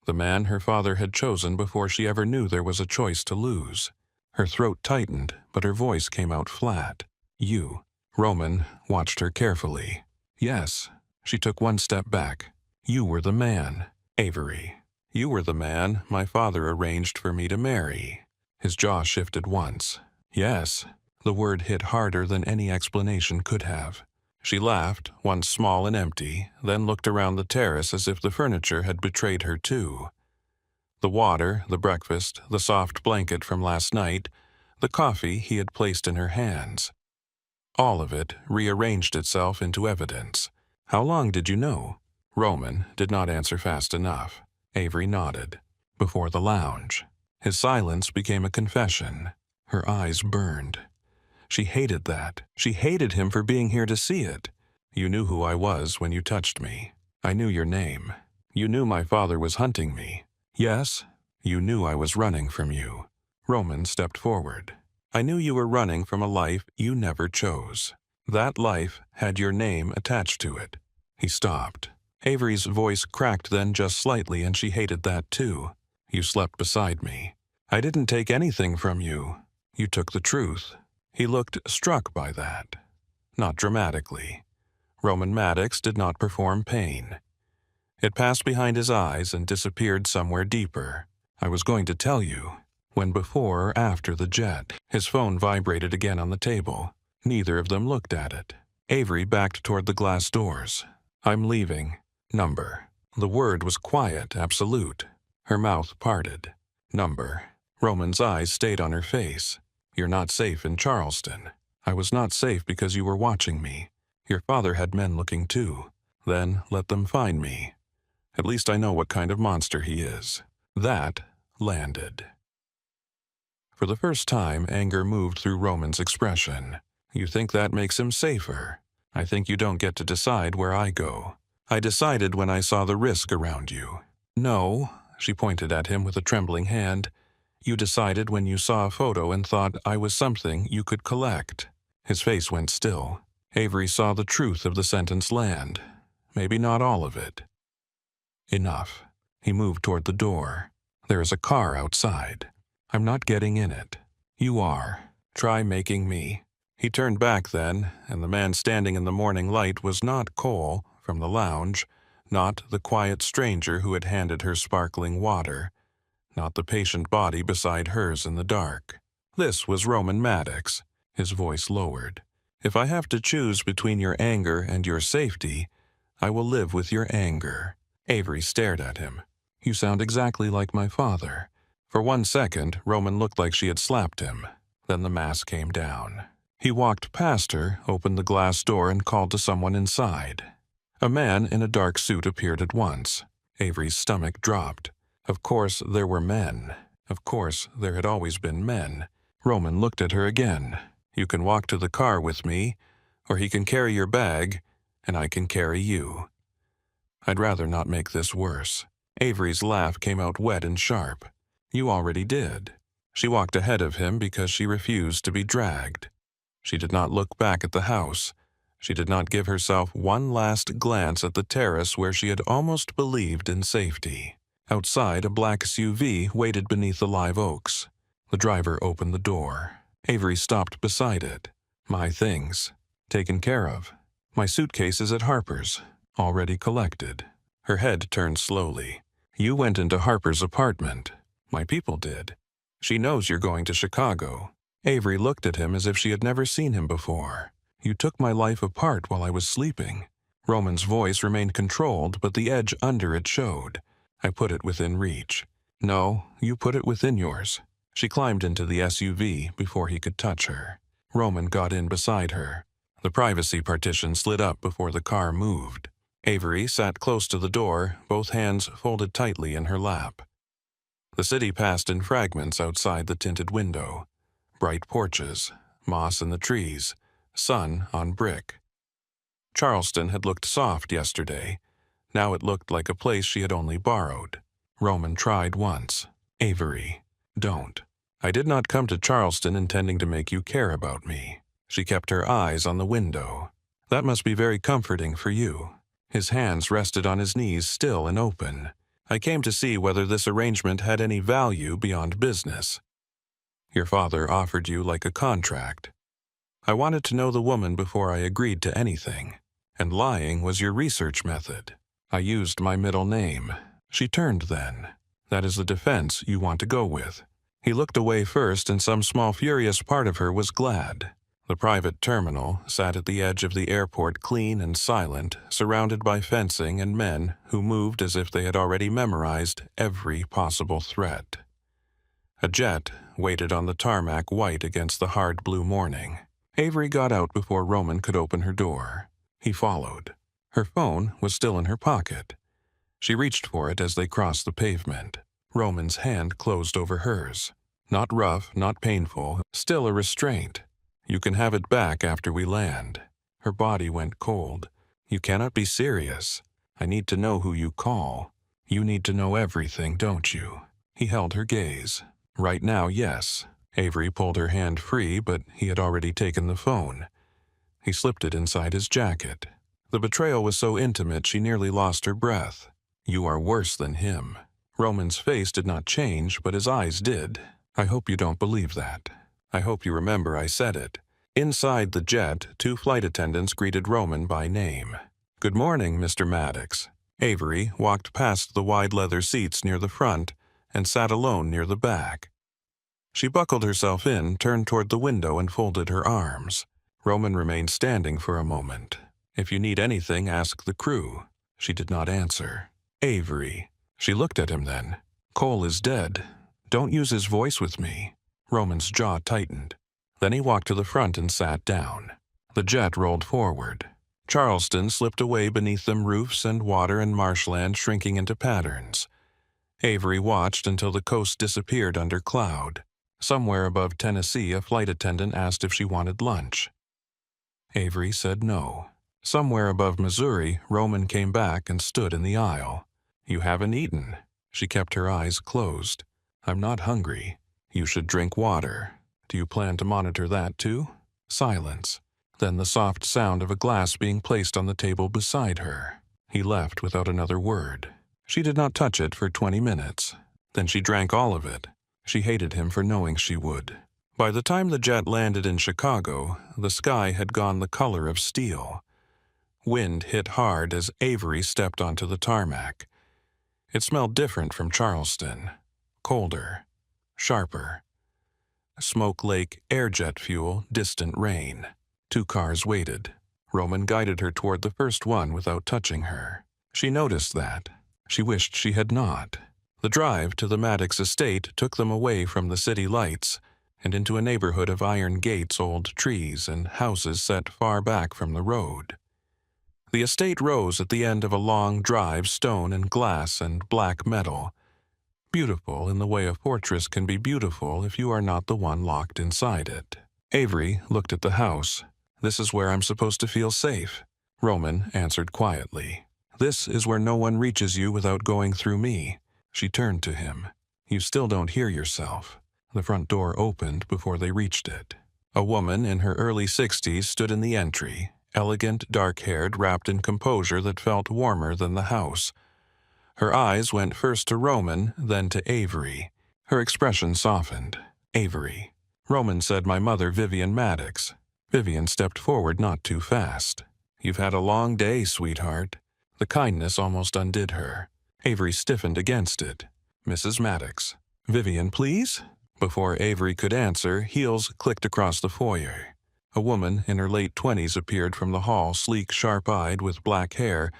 The man her father had chosen before she ever knew there was a choice to lose. Her throat tightened, but her voice came out flat. You. Roman watched her carefully. Yes. She took one step back. You were the man. Avery. You were the man my father arranged for me to marry. His jaw shifted once. Yes. The word hit harder than any explanation could have. She laughed, once small and empty, then looked around the terrace as if the furniture had betrayed her too. The water, the breakfast, the soft blanket from last night, the coffee he had placed in her hands. All of it rearranged itself into evidence. How long did you know? Roman did not answer fast enough. Avery nodded. Before the lounge. His silence became a confession. Her eyes burned. She hated that. She hated him for being here to see it. You knew who I was when you touched me. I knew your name. You knew my father was hunting me. Yes, you knew I was running from you. Roman stepped forward. I knew you were running from a life you never chose. That life had your name attached to it. He stopped. Avery's voice cracked then just slightly, and she hated that too. You slept beside me. I didn't take anything from you. You took the truth. He looked struck by that. Not dramatically. Roman Maddox did not perform pain. It passed behind his eyes and disappeared somewhere deeper. I was going to tell you. When before or after the jet, his phone vibrated again on the table. Neither of them looked at it. Avery backed toward the glass doors. I'm leaving. Number. The word was quiet, absolute. Her mouth parted. Number. Roman's eyes stayed on her face. You're not safe in Charleston. I was not safe because you were watching me. Your father had men looking too. Then let them find me. At least I know what kind of monster he is. That landed. For the first time, anger moved through Roman's expression. You think that makes him safer? I think you don't get to decide where I go. I decided when I saw the risk around you. No, she pointed at him with a trembling hand. You decided when you saw a photo and thought I was something you could collect. His face went still. Avery saw the truth of the sentence land. Maybe not all of it. Enough. He moved toward the door. There is a car outside. I'm not getting in it. You are. Try making me. He turned back then, and the man standing in the morning light was not Cole from the lounge, not the quiet stranger who had handed her sparkling water, not the patient body beside hers in the dark. This was Roman Maddox. His voice lowered. If I have to choose between your anger and your safety, I will live with your anger. Avery stared at him. You sound exactly like my father. For 1 second, Roman looked like she had slapped him. Then the mask came down. He walked past her, opened the glass door, and called to someone inside. A man in a dark suit appeared at once. Avery's stomach dropped. Of course, there were men. Of course, there had always been men. Roman looked at her again. You can walk to the car with me, or he can carry your bag, and I can carry you. I'd rather not make this worse. Avery's laugh came out wet and sharp. You already did. She walked ahead of him because she refused to be dragged. She did not look back at the house. She did not give herself one last glance at the terrace where she had almost believed in safety. Outside, a black SUV waited beneath the live oaks. The driver opened the door. Avery stopped beside it. My things. Taken care of. My suitcase is at Harper's. Already collected. Her head turned slowly. You went into Harper's apartment. My people did. She knows you're going to Chicago. Avery looked at him as if she had never seen him before. You took my life apart while I was sleeping. Roman's voice remained controlled, but the edge under it showed. I put it within reach. No, you put it within yours. She climbed into the SUV before he could touch her. Roman got in beside her. The privacy partition slid up before the car moved. Avery sat close to the door, both hands folded tightly in her lap. The city passed in fragments outside the tinted window. Bright porches, moss in the trees, sun on brick. Charleston had looked soft yesterday. Now it looked like a place she had only borrowed. Roman tried once. Avery, don't. I did not come to Charleston intending to make you care about me. She kept her eyes on the window. That must be very comforting for you. His hands rested on his knees, still and open. I came to see whether this arrangement had any value beyond business. Your father offered you like a contract. I wanted to know the woman before I agreed to anything. And lying was your research method. I used my middle name. She turned then. That is the defense you want to go with. He looked away first, and some small furious part of her was glad. The private terminal sat at the edge of the airport, clean and silent, surrounded by fencing and men who moved as if they had already memorized every possible threat. A jet waited on the tarmac white against the hard blue morning. Avery got out before Roman could open her door. He followed. Her phone was still in her pocket. She reached for it as they crossed the pavement. Roman's hand closed over hers. Not rough, not painful, still a restraint. "You can have it back after we land." Her body went cold. "You cannot be serious. I need to know who you call. You need to know everything, don't you?" He held her gaze. "Right now, yes." Avery pulled her hand free, but he had already taken the phone. He slipped it inside his jacket. The betrayal was so intimate she nearly lost her breath. "You are worse than him." Roman's face did not change, but his eyes did. "I hope you don't believe that. I hope you remember I said it." Inside the jet, 2 flight attendants greeted Roman by name. "Good morning, Mr. Maddox." Avery walked past the wide leather seats near the front and sat alone near the back. She buckled herself in, turned toward the window, and folded her arms. Roman remained standing for a moment. "If you need anything, ask the crew." She did not answer. "Avery." She looked at him then. "Cole is dead. Don't use his voice with me." Roman's jaw tightened. Then he walked to the front and sat down. The jet rolled forward. Charleston slipped away beneath them, roofs and water and marshland shrinking into patterns. Avery watched until the coast disappeared under cloud. Somewhere above Tennessee, a flight attendant asked if she wanted lunch. Avery said no. Somewhere above Missouri, Roman came back and stood in the aisle. "You haven't eaten." She kept her eyes closed. "I'm not hungry. You should drink water. Do you plan to monitor that too?" Silence. Then the soft sound of a glass being placed on the table beside her. He left without another word. She did not touch it for 20 minutes. Then she drank all of it. She hated him for knowing she would. By the time the jet landed in Chicago, the sky had gone the color of steel. Wind hit hard as Avery stepped onto the tarmac. It smelled different from Charleston. Colder. Sharper. Smoke Lake, air jet fuel, distant rain. 2 cars waited. Roman guided her toward the first one without touching her. She noticed that. She wished she had not. The drive to the Maddox estate took them away from the city lights and into a neighborhood of iron gates, old trees, and houses set far back from the road. The estate rose at the end of a long drive, stone and glass and black metal. Beautiful in the way a fortress can be beautiful if you are not the one locked inside it. Avery looked at the house. "This is where I'm supposed to feel safe." Roman answered quietly. "This is where no one reaches you without going through me." She turned to him. "You still don't hear yourself." The front door opened before they reached it. A woman in her early 60s stood in the entry, elegant, dark-haired, wrapped in composure that felt warmer than the house. Her eyes went first to Roman, then to Avery. Her expression softened. "Avery." Roman said, "My mother, Vivian Maddox." Vivian stepped forward not too fast. "You've had a long day, sweetheart." The kindness almost undid her. Avery stiffened against it. "Mrs. Maddox." "Vivian, please?" Before Avery could answer, heels clicked across the foyer. A woman in her late 20s appeared from the hall, sleek, sharp-eyed, with black hair,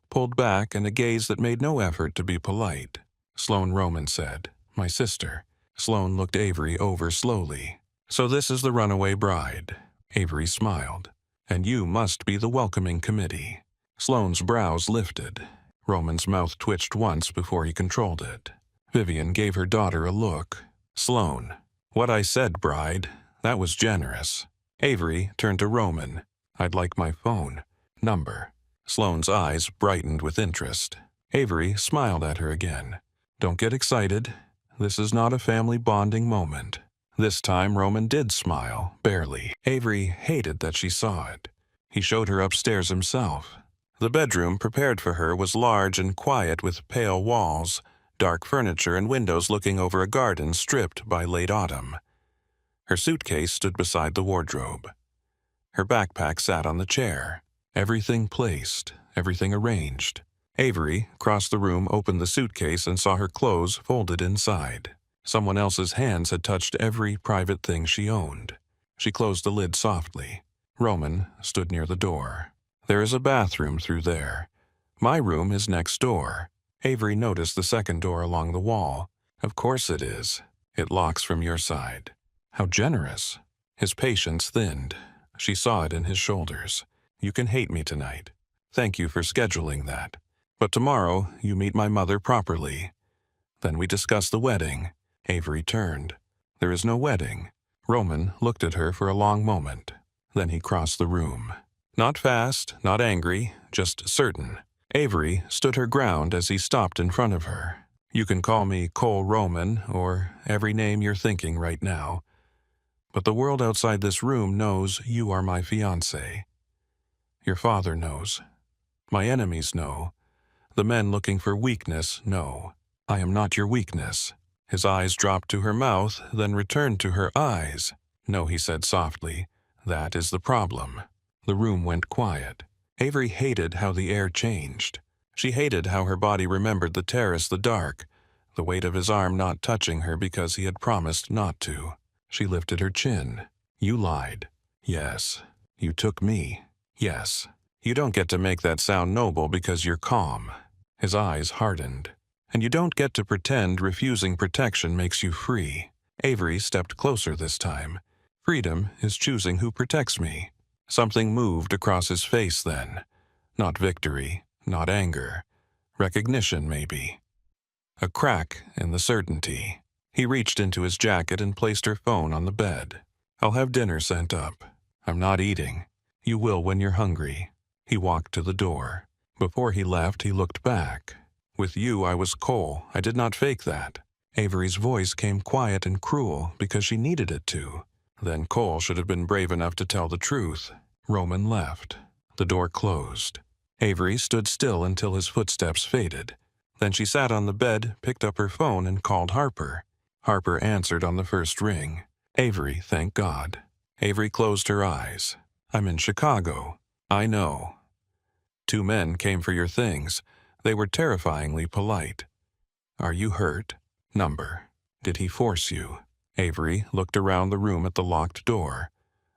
pulled back and a gaze that made no effort to be polite. Sloane Roman said, "My sister." Sloane looked Avery over slowly. "So this is the runaway bride." Avery smiled. "And you must be the welcoming committee." Sloane's brows lifted. Roman's mouth twitched once before he controlled it. Vivian gave her daughter a look. "Sloane." "What I said, bride. That was generous." Avery turned to Roman. "I'd like my phone. Number." Sloane's eyes brightened with interest. Avery smiled at her again. "Don't get excited. This is not a family bonding moment." This time Roman did smile, barely. Avery hated that she saw it. He showed her upstairs himself. The bedroom prepared for her was large and quiet, with pale walls, dark furniture, and windows looking over a garden stripped by late autumn. Her suitcase stood beside the wardrobe. Her backpack sat on the chair. Everything placed, everything arranged. Avery, across the room, opened the suitcase and saw her clothes folded inside. Someone else's hands had touched every private thing she owned. She closed the lid softly. Roman stood near the door. "There is a bathroom through there. My room is next door." Avery noticed the second door along the wall. "Of course it is." It locks from your side. How generous. His patience thinned. She saw it in his shoulders. You can hate me tonight. Thank you for scheduling that. But tomorrow, you meet my mother properly. Then we discuss the wedding. Avery turned. There is no wedding. Roman looked at her for a long moment. Then he crossed the room. Not fast, not angry, just certain. Avery stood her ground as he stopped in front of her. You can call me Cole Roman or every name you're thinking right now. But the world outside this room knows you are my fiancé. Your father knows. My enemies know. The men looking for weakness know. I am not your weakness. His eyes dropped to her mouth, then returned to her eyes. No, he said softly. That is the problem. The room went quiet. Avery hated how the air changed. She hated how her body remembered the terrace, the dark, the weight of his arm not touching her because he had promised not to. She lifted her chin. You lied. Yes. You took me. Yes. You don't get to make that sound noble because you're calm. His eyes hardened. And you don't get to pretend refusing protection makes you free. Avery stepped closer this time. Freedom is choosing who protects me. Something moved across his face then. Not victory, not anger. Recognition, maybe. A crack in the certainty. He reached into his jacket and placed her phone on the bed. I'll have dinner sent up. I'm not eating. You will when you're hungry. He walked to the door. Before he left, he looked back. With you, I was Cole. I did not fake that. Avery's voice came quiet and cruel because she needed it to. Then Cole should have been brave enough to tell the truth. Roman left. The door closed. Avery stood still until his footsteps faded. Then she sat on the bed, picked up her phone, and called Harper. Harper answered on the first ring. Avery, thank God. Avery closed her eyes. I'm in Chicago. I know. 2 men came for your things. They were terrifyingly polite. Are you hurt? Number. Did he force you? Avery looked around the room at the locked door.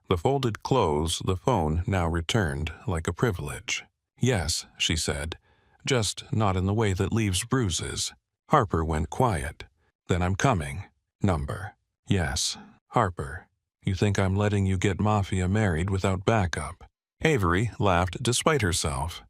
The folded clothes, the phone now returned like a privilege. Yes, she said. Just not in the way that leaves bruises. Harper went quiet. Then I'm coming. Number. Yes. Harper. You think I'm letting you get Mafia married without backup? Avery laughed despite herself.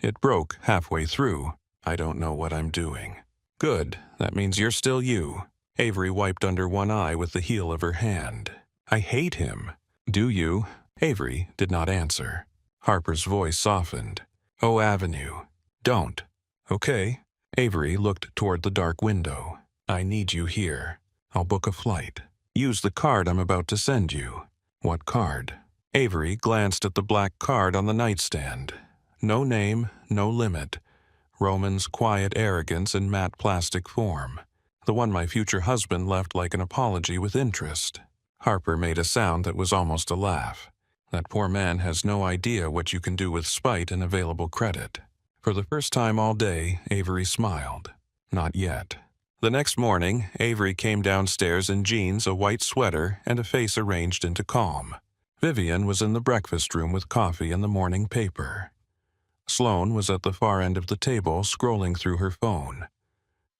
It broke halfway through. I don't know what I'm doing. Good. That means you're still you. Avery wiped under one eye with the heel of her hand. I hate him. Do you? Avery did not answer. Harper's voice softened. Oh, Avenue. Don't. Okay. Avery looked toward the dark window. I need you here. I'll book a flight. Use the card I'm about to send you. What card? Avery glanced at the black card on the nightstand. No name, no limit. Roman's quiet arrogance in matte plastic form. The one my future husband left like an apology with interest. Harper made a sound that was almost a laugh. That poor man has no idea what you can do with spite and available credit. For the first time all day, Avery smiled. Not yet. The next morning, Avery came downstairs in jeans, a white sweater, and a face arranged into calm. Vivian was in the breakfast room with coffee and the morning paper. Sloane was at the far end of the table, scrolling through her phone.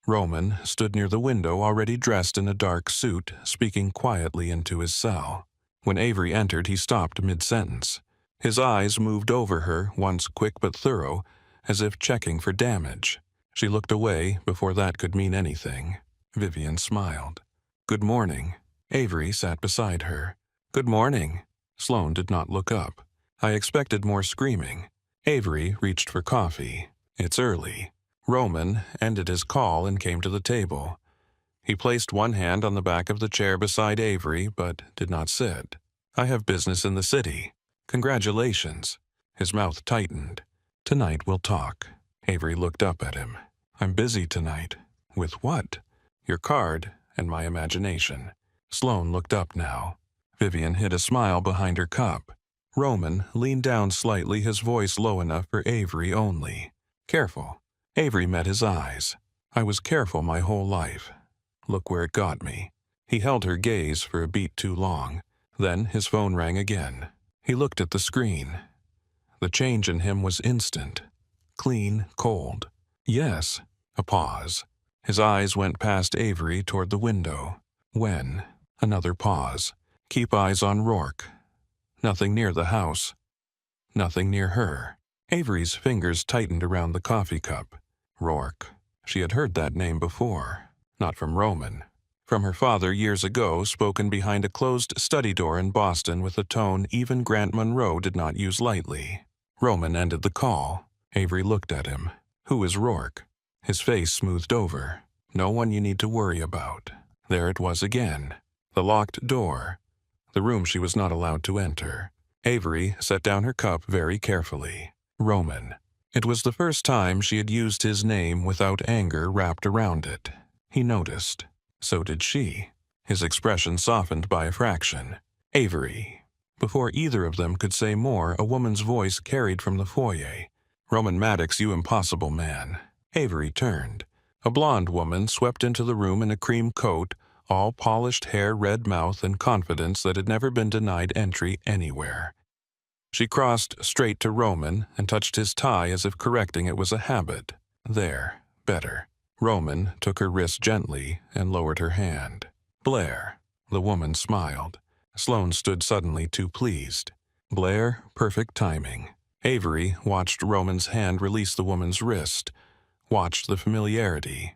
Roman stood near the window, already dressed in a dark suit, speaking quietly into his cell. When Avery entered, he stopped mid-sentence. His eyes moved over her, once quick but thorough, as if checking for damage. She looked away before that could mean anything. Vivian smiled. Good morning. Avery sat beside her. Good morning. Sloane did not look up. I expected more screaming. Avery reached for coffee. It's early. Roman ended his call and came to the table. He placed one hand on the back of the chair beside Avery, but did not sit. I have business in the city. Congratulations. His mouth tightened. Tonight we'll talk. Avery looked up at him. I'm busy tonight. With what? Your card and my imagination. Sloane looked up now. Vivian hid a smile behind her cup. Roman leaned down slightly, his voice low enough for Avery only. Careful. Avery met his eyes. I was careful my whole life. Look where it got me. He held her gaze for a beat too long. Then his phone rang again. He looked at the screen. The change in him was instant. Clean, cold. Yes. A pause. His eyes went past Avery toward the window. When? Another pause. Keep eyes on Rourke. Nothing near the house. Nothing near her. Avery's fingers tightened around the coffee cup. Rourke. She had heard that name before. Not from Roman. From her father years ago, spoken behind a closed study door in Boston with a tone even Grant Monroe did not use lightly. Roman ended the call. Avery looked at him. Who is Rourke? His face smoothed over. No one you need to worry about. There it was again. The locked door. The room she was not allowed to enter. Avery set down her cup very carefully. Roman. It was the first time she had used his name without anger wrapped around it. He noticed. So did she. His expression softened by a fraction. Avery. Before either of them could say more, a woman's voice carried from the foyer. Roman Maddox, you impossible man. Avery turned. A blonde woman swept into the room in a cream coat, all polished hair, red mouth, and confidence that had never been denied entry anywhere. She crossed straight to Roman and touched his tie as if correcting it was a habit. There, better. Roman took her wrist gently and lowered her hand. Blair. The woman smiled. Sloane stood suddenly too pleased. Blair, perfect timing. Avery watched Roman's hand release the woman's wrist, watched the familiarity,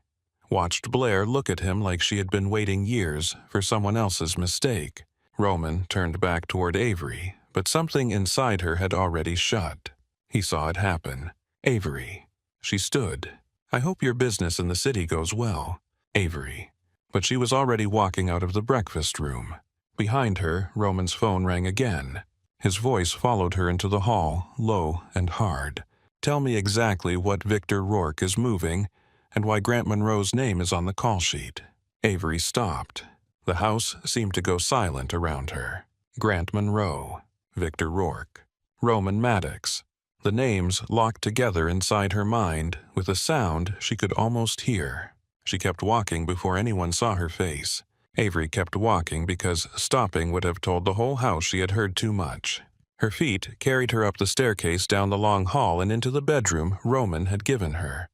watched Blair look at him like she had been waiting years for someone else's mistake. Roman turned back toward Avery, but something inside her had already shut. He saw it happen. Avery. She stood. I hope your business in the city goes well. Avery. But she was already walking out of the breakfast room. Behind her, Roman's phone rang again. His voice followed her into the hall, low and hard. Tell me exactly what Victor Rourke is moving and why Grant Monroe's name is on the call sheet. Avery stopped. The house seemed to go silent around her. Grant Monroe. Victor Rourke. Roman Maddox. The names locked together inside her mind with a sound she could almost hear. She kept walking before anyone saw her face. Avery kept walking because stopping would have told the whole house she had heard too much. Her feet carried her up the staircase down the long hall and into the bedroom Roman had given her.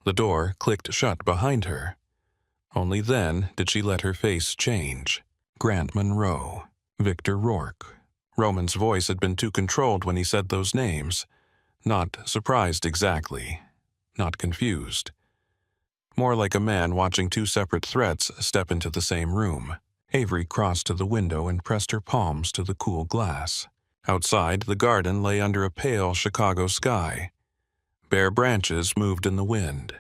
The door clicked shut behind her. Only then did she let her face change. Grant Monroe. Victor Rourke. Roman's voice had been too controlled when he said those names. Not surprised exactly. Not confused. More like a man watching two separate threats step into the same room. Avery crossed to the window and pressed her palms to the cool glass. Outside, the garden lay under a pale Chicago sky. Bare branches moved in the wind.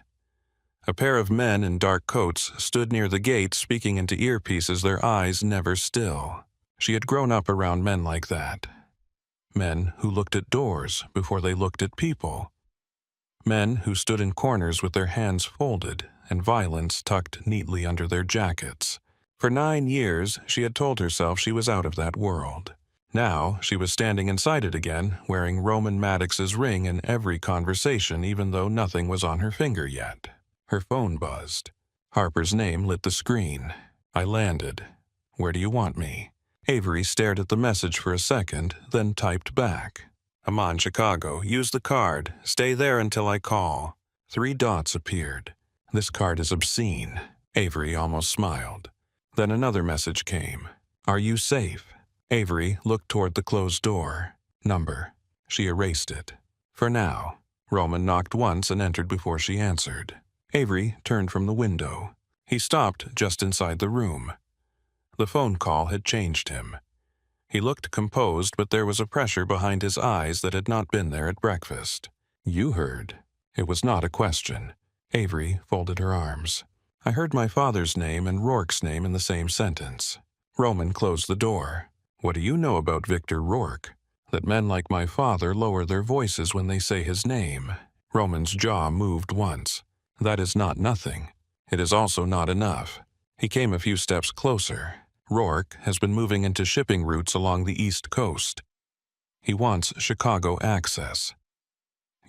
A pair of men in dark coats stood near the gate speaking into earpieces, their eyes never still. She had grown up around men like that. Men who looked at doors before they looked at people. Men who stood in corners with their hands folded and violence tucked neatly under their jackets. For 9 years, she had told herself she was out of that world. Now, she was standing inside it again, wearing Roman Maddox's ring in every conversation, even though nothing was on her finger yet. Her phone buzzed. Harper's name lit the screen. I landed. Where do you want me? Avery stared at the message for a second, then typed back. I'm on Chicago. Use the card. Stay there until I call. 3 dots appeared. This card is obscene. Avery almost smiled. Then another message came. Are you safe? Avery looked toward the closed door. Number. She erased it. For now. Roman knocked once and entered before she answered. Avery turned from the window. He stopped just inside the room. The phone call had changed him. He looked composed, but there was a pressure behind his eyes that had not been there at breakfast. You heard. It was not a question. Avery folded her arms. I heard my father's name and Rourke's name in the same sentence. Roman closed the door. What do you know about Victor Rourke? That men like my father lower their voices when they say his name. Roman's jaw moved once. That is not nothing. It is also not enough. He came a few steps closer. Rourke has been moving into shipping routes along the East Coast. He wants Chicago access.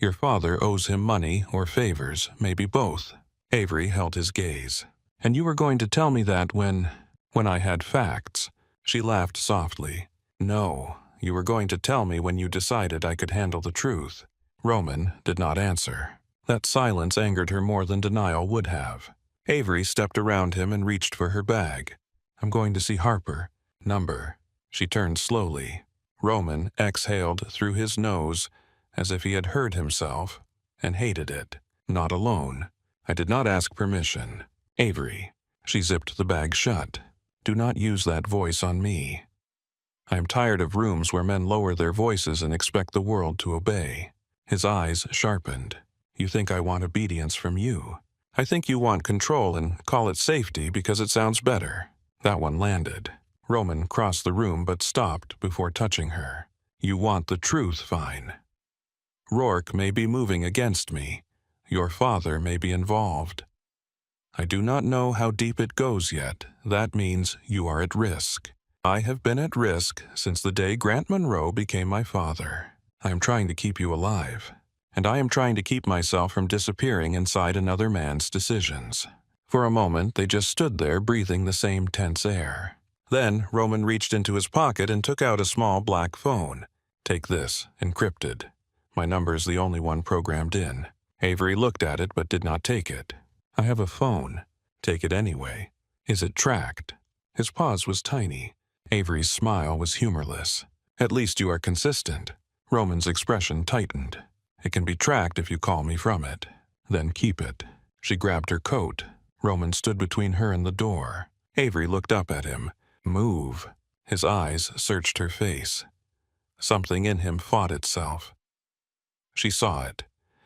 Your father owes him money or favors, maybe both. Avery held his gaze. And you were going to tell me that when I had facts. She laughed softly. No, you were going to tell me when you decided I could handle the truth. Roman did not answer. That silence angered her more than denial would have. Avery stepped around him and reached for her bag. I'm going to see Harper. Number. She turned slowly. Roman exhaled through his nose as if he had heard himself and hated it. Not alone. I did not ask permission. Avery. She zipped the bag shut. Do not use that voice on me. I am tired of rooms where men lower their voices and expect the world to obey. His eyes sharpened. You think I want obedience from you. I think you want control and call it safety because it sounds better. That one landed. Roman crossed the room but stopped before touching her. You want the truth, fine. Rourke may be moving against me. Your father may be involved. I do not know how deep it goes yet. That means you are at risk. I have been at risk since the day Grant Monroe became my father. I am trying to keep you alive, and I am trying to keep myself from disappearing inside another man's decisions. For a moment, they just stood there breathing the same tense air. Then, Roman reached into his pocket and took out a small black phone. Take this, encrypted. My number is the only one programmed in. Avery looked at it but did not take it. I have a phone. Take it anyway. Is it tracked? His pause was tiny. Avery's smile was humorless. At least you are consistent. Roman's expression tightened. It can be tracked if you call me from it. Then keep it. She grabbed her coat. Roman stood between her and the door. Avery looked up at him. Move. His eyes searched her face. Something in him fought itself. She saw it.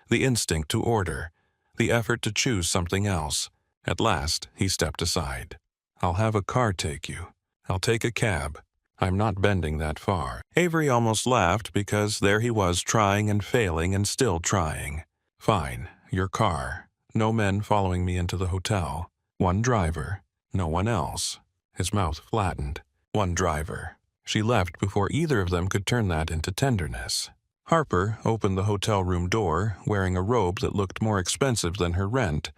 The instinct to order. The effort to choose something else. At last, he stepped aside. I'll have a car take you. I'll take a cab. I'm not bending that far. Avery almost laughed because there he was trying and failing and still trying. Fine, your car. No men following me into the hotel. One driver. No one else. His mouth flattened. One driver. She left before either of them could turn that into tenderness. Harper opened the hotel room door, wearing a robe that looked more expensive than her rent,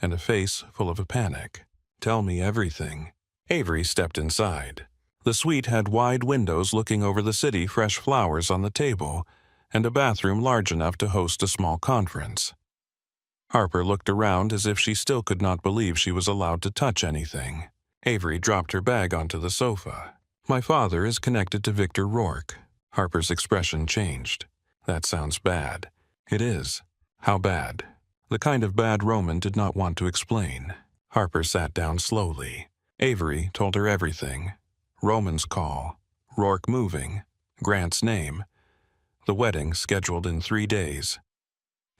and a face full of a panic. Tell me everything. Avery stepped inside. The suite had wide windows looking over the city, fresh flowers on the table, and a bathroom large enough to host a small conference. Harper looked around as if she still could not believe she was allowed to touch anything. Avery dropped her bag onto the sofa. My father is connected to Victor Rourke. Harper's expression changed. That sounds bad. It is. How bad? The kind of bad Roman did not want to explain. Harper sat down slowly. Avery told her everything. Roman's call. Rourke moving. Grant's name. The wedding scheduled in 3 days.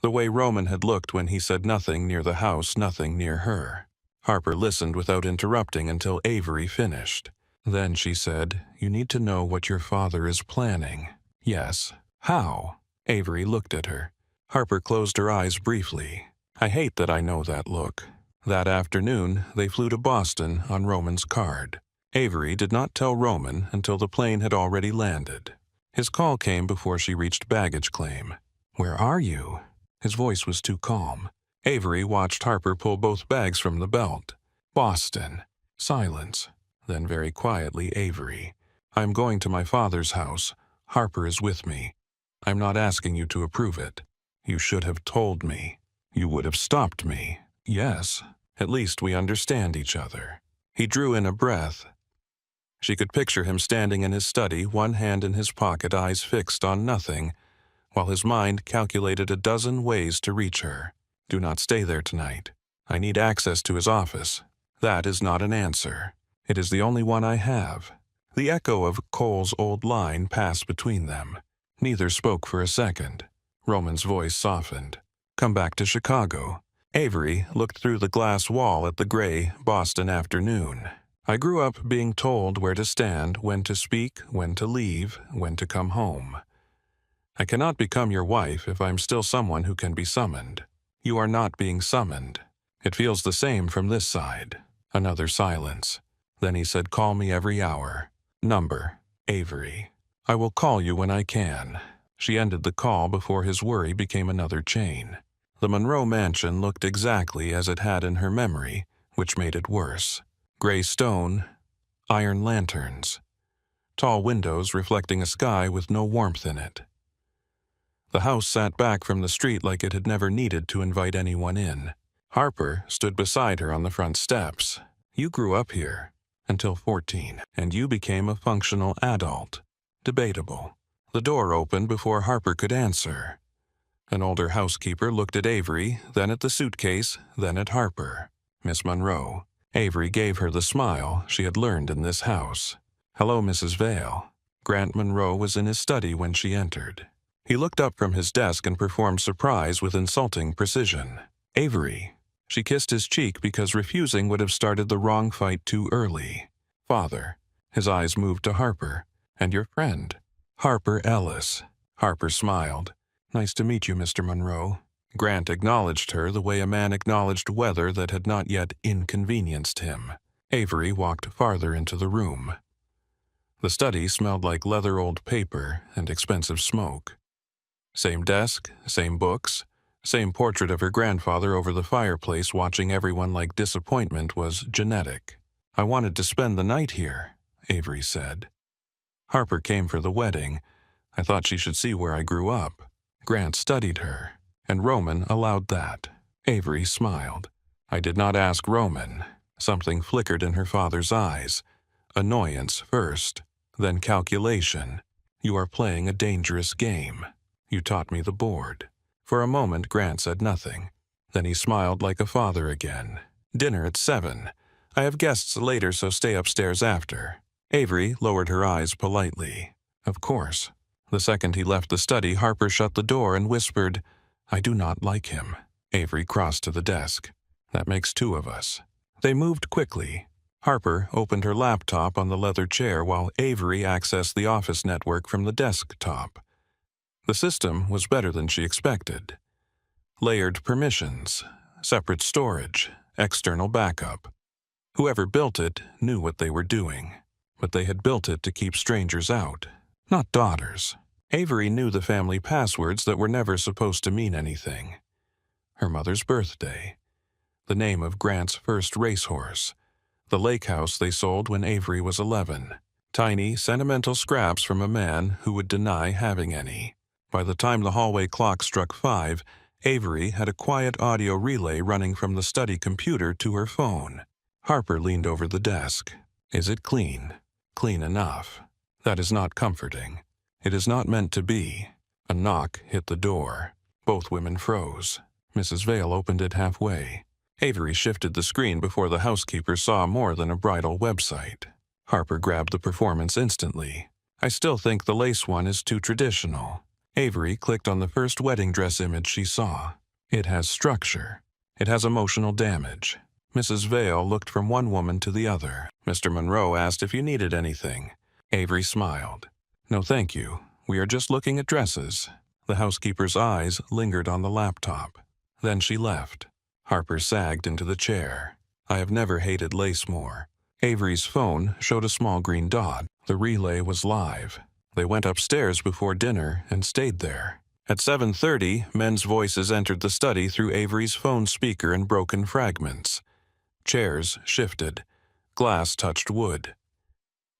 The way Roman had looked when he said nothing near the house, nothing near her. Harper listened without interrupting until Avery finished. Then she said, You need to know what your father is planning. Yes. How? Avery looked at her. Harper closed her eyes briefly. I hate that I know that look. That afternoon, they flew to Boston on Roman's card. Avery did not tell Roman until the plane had already landed. His call came before she reached baggage claim. Where are you? His voice was too calm. Avery watched Harper pull both bags from the belt. Boston. Silence. Then very quietly, Avery. I'm going to my father's house. Harper is with me. I'm not asking you to approve it. You should have told me. You would have stopped me. Yes. At least we understand each other. He drew in a breath. She could picture him standing in his study, one hand in his pocket, eyes fixed on nothing, while his mind calculated a dozen ways to reach her. Do not stay there tonight. I need access to his office. That is not an answer. It is the only one I have. The echo of Cole's old line passed between them. Neither spoke for a second. Roman's voice softened. Come back to Chicago. Avery looked through the glass wall at the gray Boston afternoon. I grew up being told where to stand, when to speak, when to leave, when to come home. I cannot become your wife if I'm still someone who can be summoned. You are not being summoned. It feels the same from this side. Another silence. Then he said, call me every hour. Number, Avery. I will call you when I can. She ended the call before his worry became another chain. The Monroe mansion looked exactly as it had in her memory, which made it worse. Gray stone, iron lanterns, tall windows reflecting a sky with no warmth in it. The house sat back from the street like it had never needed to invite anyone in. Harper stood beside her on the front steps. You grew up here. Until 14, and you became a functional adult. Debatable. The door opened before Harper could answer. An older housekeeper looked at Avery, then at the suitcase, then at Harper. Miss Monroe. Avery gave her the smile she had learned in this house. Hello, Mrs. Vale. Grant Monroe was in his study when she entered. He looked up from his desk and performed surprise with insulting precision. Avery. She kissed his cheek because refusing would have started the wrong fight too early. Father. His eyes moved to Harper. And your friend. Harper Ellis. Harper smiled. Nice to meet you, Mr. Monroe. Grant acknowledged her the way a man acknowledged weather that had not yet inconvenienced him. Avery walked farther into the room. The study smelled like leather-old paper and expensive smoke. Same desk, same books, same portrait of her grandfather over the fireplace watching everyone like disappointment was genetic. I wanted to spend the night here, Avery said. Harper came for the wedding. I thought she should see where I grew up. Grant studied her, and Roman allowed that. Avery smiled. I did not ask Roman. Something flickered in her father's eyes. Annoyance first, then calculation. You are playing a dangerous game. You taught me the board. For a moment, Grant said nothing. Then he smiled like a father again. Dinner at 7. I have guests later, so stay upstairs after. Avery lowered her eyes politely. Of course. The second he left the study, Harper shut the door and whispered, I do not like him. Avery crossed to the desk. That makes 2 of us. They moved quickly. Harper opened her laptop on the leather chair while Avery accessed the office network from the desktop. The system was better than she expected. Layered permissions, separate storage, external backup. Whoever built it knew what they were doing, but they had built it to keep strangers out. Not daughters. Avery knew the family passwords that were never supposed to mean anything. Her mother's birthday. The name of Grant's first racehorse. The lake house they sold when Avery was 11. Tiny, sentimental scraps from a man who would deny having any. By the time the hallway clock struck 5, Avery had a quiet audio relay running from the study computer to her phone. Harper leaned over the desk. Is it clean? Clean enough. That is not comforting. It is not meant to be. A knock hit the door. Both women froze. Mrs. Vale opened it halfway. Avery shifted the screen before the housekeeper saw more than a bridal website. Harper grabbed the performance instantly. I still think the lace one is too traditional. Avery clicked on the first wedding dress image she saw. It has structure. It has emotional damage. Mrs. Vale looked from one woman to the other. Mr. Monroe asked if you needed anything. Avery smiled. No, thank you. We are just looking at dresses. The housekeeper's eyes lingered on the laptop. Then she left. Harper sagged into the chair. I have never hated lace more. Avery's phone showed a small green dot. The relay was live. They went upstairs before dinner and stayed there. At 7:30, men's voices entered the study through Avery's phone speaker in broken fragments. Chairs shifted. Glass touched wood.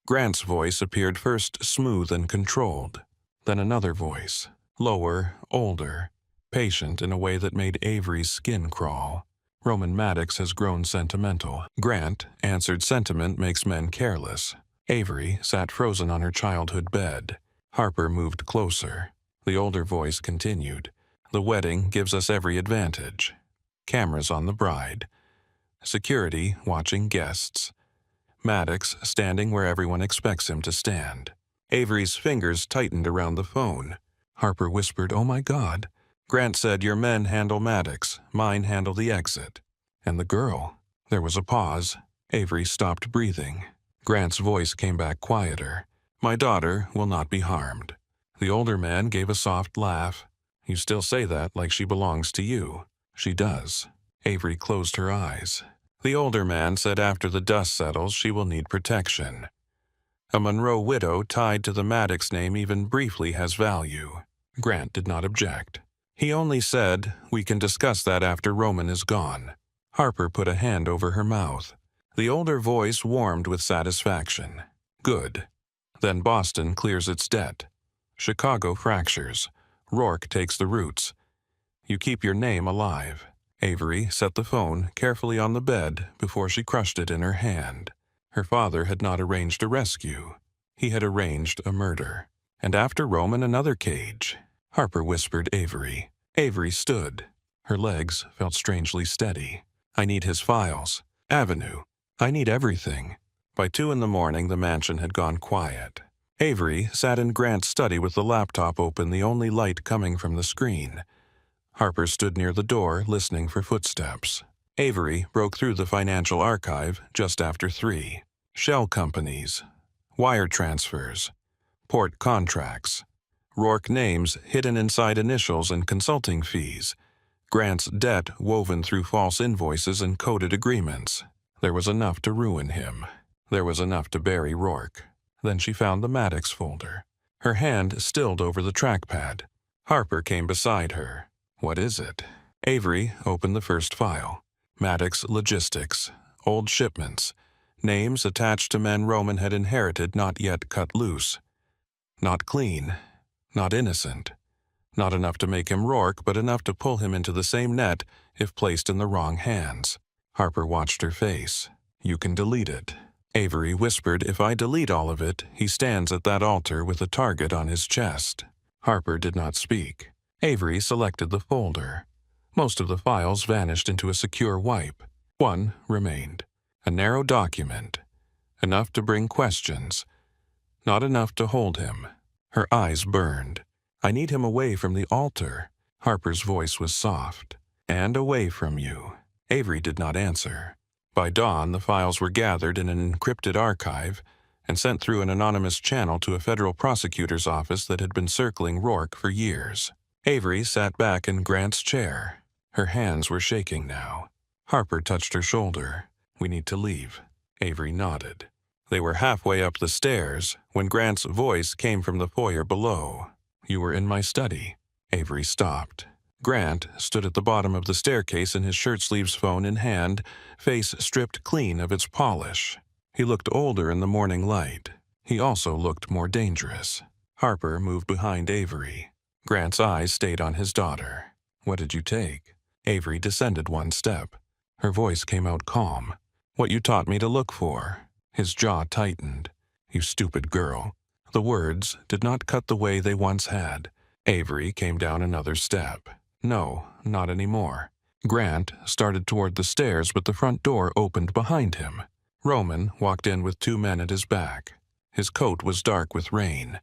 Grant's voice appeared first smooth and controlled, then another voice, lower, older, patient in a way that made Avery's skin crawl. Roman Maddox has grown sentimental. Grant answered sentiment makes men careless. Avery sat frozen on her childhood bed. Harper moved closer. The older voice continued. The wedding gives us every advantage. Cameras on the bride. Security watching guests. Maddox standing where everyone expects him to stand. Avery's fingers tightened around the phone. Harper whispered, "Oh my God." Grant said, "Your men handle Maddox, mine handle the exit." And the girl. There was a pause. Avery stopped breathing. Grant's voice came back quieter. "My daughter will not be harmed." The older man gave a soft laugh. "You still say that like she belongs to you." "She does." Avery closed her eyes. The older man said after the dust settles she will need protection. A Monroe widow tied to the Maddox name even briefly has value. Grant did not object. He only said, "We can discuss that after Roman is gone." Harper put a hand over her mouth. The older voice warmed with satisfaction. "Good. Then Boston clears its debt. Chicago fractures. Rourke takes the roots. You keep your name alive." Avery set the phone carefully on the bed before she crushed it in her hand. Her father had not arranged a rescue. He had arranged a murder. And after Roman, another cage. Harper whispered Avery. Avery stood. Her legs felt strangely steady. I need his files. Avenue. I need everything. By 2 in the morning, the mansion had gone quiet. Avery sat in Grant's study with the laptop open, the only light coming from the screen. Harper stood near the door, listening for footsteps. Avery broke through the financial archive just after 3. Shell companies, wire transfers, port contracts, Rourke names hidden inside initials and consulting fees, Grant's debt woven through false invoices and coded agreements. There was enough to ruin him. There was enough to bury Rourke. Then she found the Maddox folder. Her hand stilled over the trackpad. Harper came beside her. What is it? Avery opened the first file. Maddox Logistics. Old shipments. Names attached to men Roman had inherited, not yet cut loose. Not clean. Not innocent. Not enough to make him Rourke, but enough to pull him into the same net if placed in the wrong hands. Harper watched her face. You can delete it. Avery whispered, if I delete all of it, he stands at that altar with a target on his chest. Harper did not speak. Avery selected the folder. Most of the files vanished into a secure wipe. One remained. A narrow document. Enough to bring questions. Not enough to hold him. Her eyes burned. I need him away from the altar. Harper's voice was soft. And away from you. Avery did not answer. By dawn, the files were gathered in an encrypted archive and sent through an anonymous channel to a federal prosecutor's office that had been circling Rourke for years. Avery sat back in Grant's chair. Her hands were shaking now. Harper touched her shoulder. We need to leave. Avery nodded. They were halfway up the stairs when Grant's voice came from the foyer below. You were in my study. Avery stopped. Grant stood at the bottom of the staircase in his shirt-sleeves, phone in hand, face stripped clean of its polish. He looked older in the morning light. He also looked more dangerous. Harper moved behind Avery. Grant's eyes stayed on his daughter. What did you take? Avery descended 1 step. Her voice came out calm. What you taught me to look for. His jaw tightened. You stupid girl. The words did not cut the way they once had. Avery came down another step. No, not anymore. Grant started toward the stairs, but the front door opened behind him. Roman walked in with 2 men at his back. His coat was dark with rain.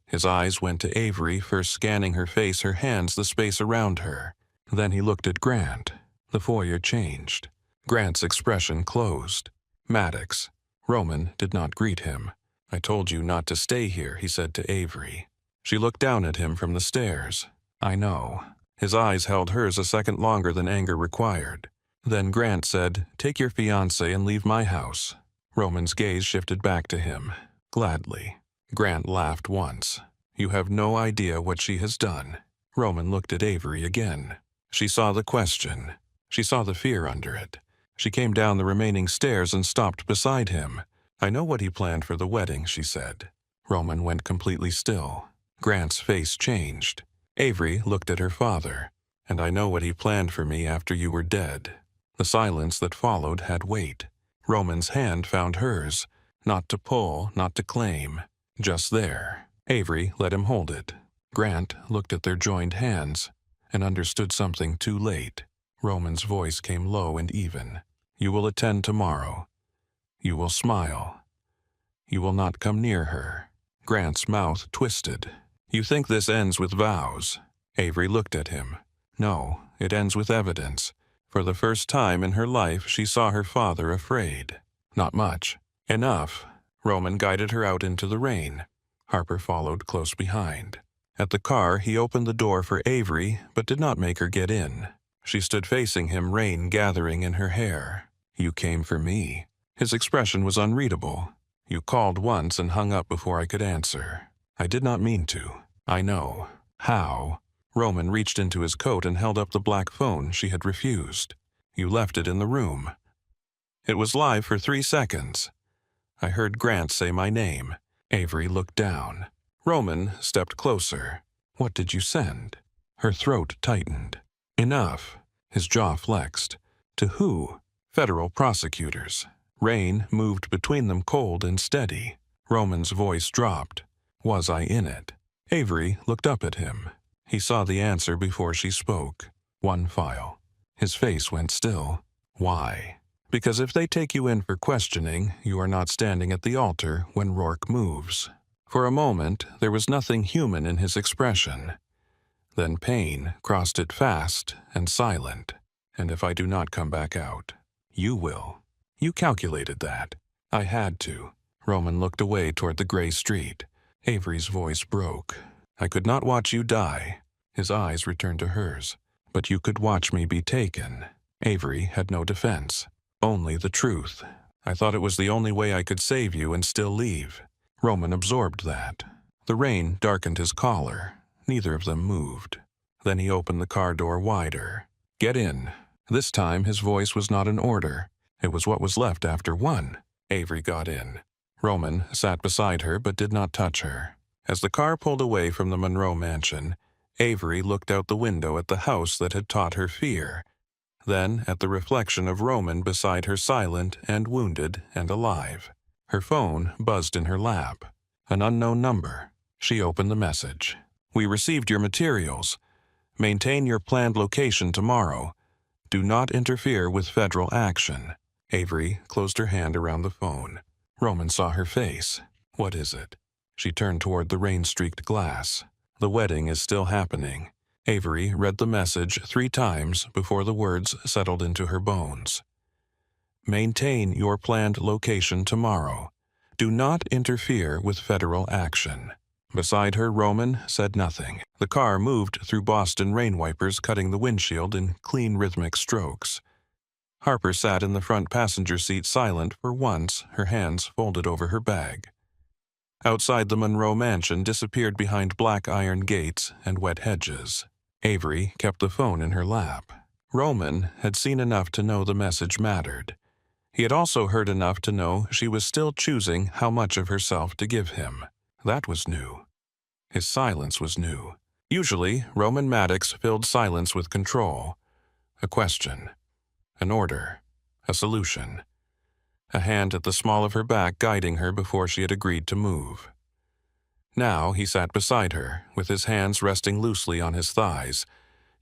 His eyes went to Avery, first scanning her face, her hands, the space around her. Then he looked at Grant. The foyer changed. Grant's expression closed. Maddox. Roman did not greet him. I told you not to stay here, he said to Avery. She looked down at him from the stairs. I know. His eyes held hers a second longer than anger required. Then Grant said, take your fiancée and leave my house. Roman's gaze shifted back to him. Gladly. Grant laughed once. You have no idea what she has done. Roman looked at Avery again. She saw the question. She saw the fear under it. She came down the remaining stairs and stopped beside him. I know what he planned for the wedding, she said. Roman went completely still. Grant's face changed. Avery looked at her father. And I know what he planned for me after you were dead. The silence that followed had weight. Roman's hand found hers. Not to pull, not to claim. Just there. Avery let him hold it. Grant looked at their joined hands and understood something too late. Roman's voice came low and even. You will attend tomorrow. You will smile. You will not come near her. Grant's mouth twisted. You think this ends with vows? Avery looked at him. No, it ends with evidence. For the first time in her life, she saw her father afraid. Not much. Enough. Roman guided her out into the rain. Harper followed close behind. At the car, he opened the door for Avery, but did not make her get in. She stood facing him, rain gathering in her hair. You came for me. His expression was unreadable. You called once and hung up before I could answer. I did not mean to. I know. How? Roman reached into his coat and held up the black phone she had refused. You left it in the room. It was live for 3 seconds. I heard Grant say my name. Avery looked down. Roman stepped closer. What did you send? Her throat tightened. Enough. His jaw flexed. To who? Federal prosecutors. Rain moved between them, cold and steady. Roman's voice dropped. Was I in it? Avery looked up at him. He saw the answer before she spoke. One file. His face went still. Why? Because if they take you in for questioning, you are not standing at the altar when Rourke moves. For a moment, there was nothing human in his expression. Then pain crossed it fast and silent. And if I do not come back out, you will. You calculated that. I had to. Roman looked away toward the gray street. Avery's voice broke. I could not watch you die. His eyes returned to hers. But you could watch me be taken. Avery had no defense. Only the truth. I thought it was the only way I could save you and still leave. Roman absorbed that. The rain darkened his collar. Neither of them moved. Then he opened the car door wider. Get in. This time his voice was not an order. It was what was left after one. Avery got in. Roman sat beside her but did not touch her. As the car pulled away from the Monroe mansion, Avery looked out the window at the house that had taught her fear, then at the reflection of Roman beside her, silent and wounded and alive. Her phone buzzed in her lap. An unknown number. She opened the message. We received your materials. Maintain your planned location tomorrow. Do not interfere with federal action. Avery closed her hand around the phone. Roman saw her face. What is it? She turned toward the rain-streaked glass. The wedding is still happening. Avery read the message 3 times before the words settled into her bones. Maintain your planned location tomorrow. Do not interfere with federal action. Beside her, Roman said nothing. The car moved through Boston rain wipers, cutting the windshield in clean, rhythmic strokes. Harper sat in the front passenger seat, silent for once, her hands folded over her bag. Outside, the Monroe mansion disappeared behind black iron gates and wet hedges. Avery kept the phone in her lap. Roman had seen enough to know the message mattered. He had also heard enough to know she was still choosing how much of herself to give him. That was new. His silence was new. Usually, Roman Maddox filled silence with control. A question. An order. A solution. A hand at the small of her back guiding her before she had agreed to move. Now he sat beside her, with his hands resting loosely on his thighs,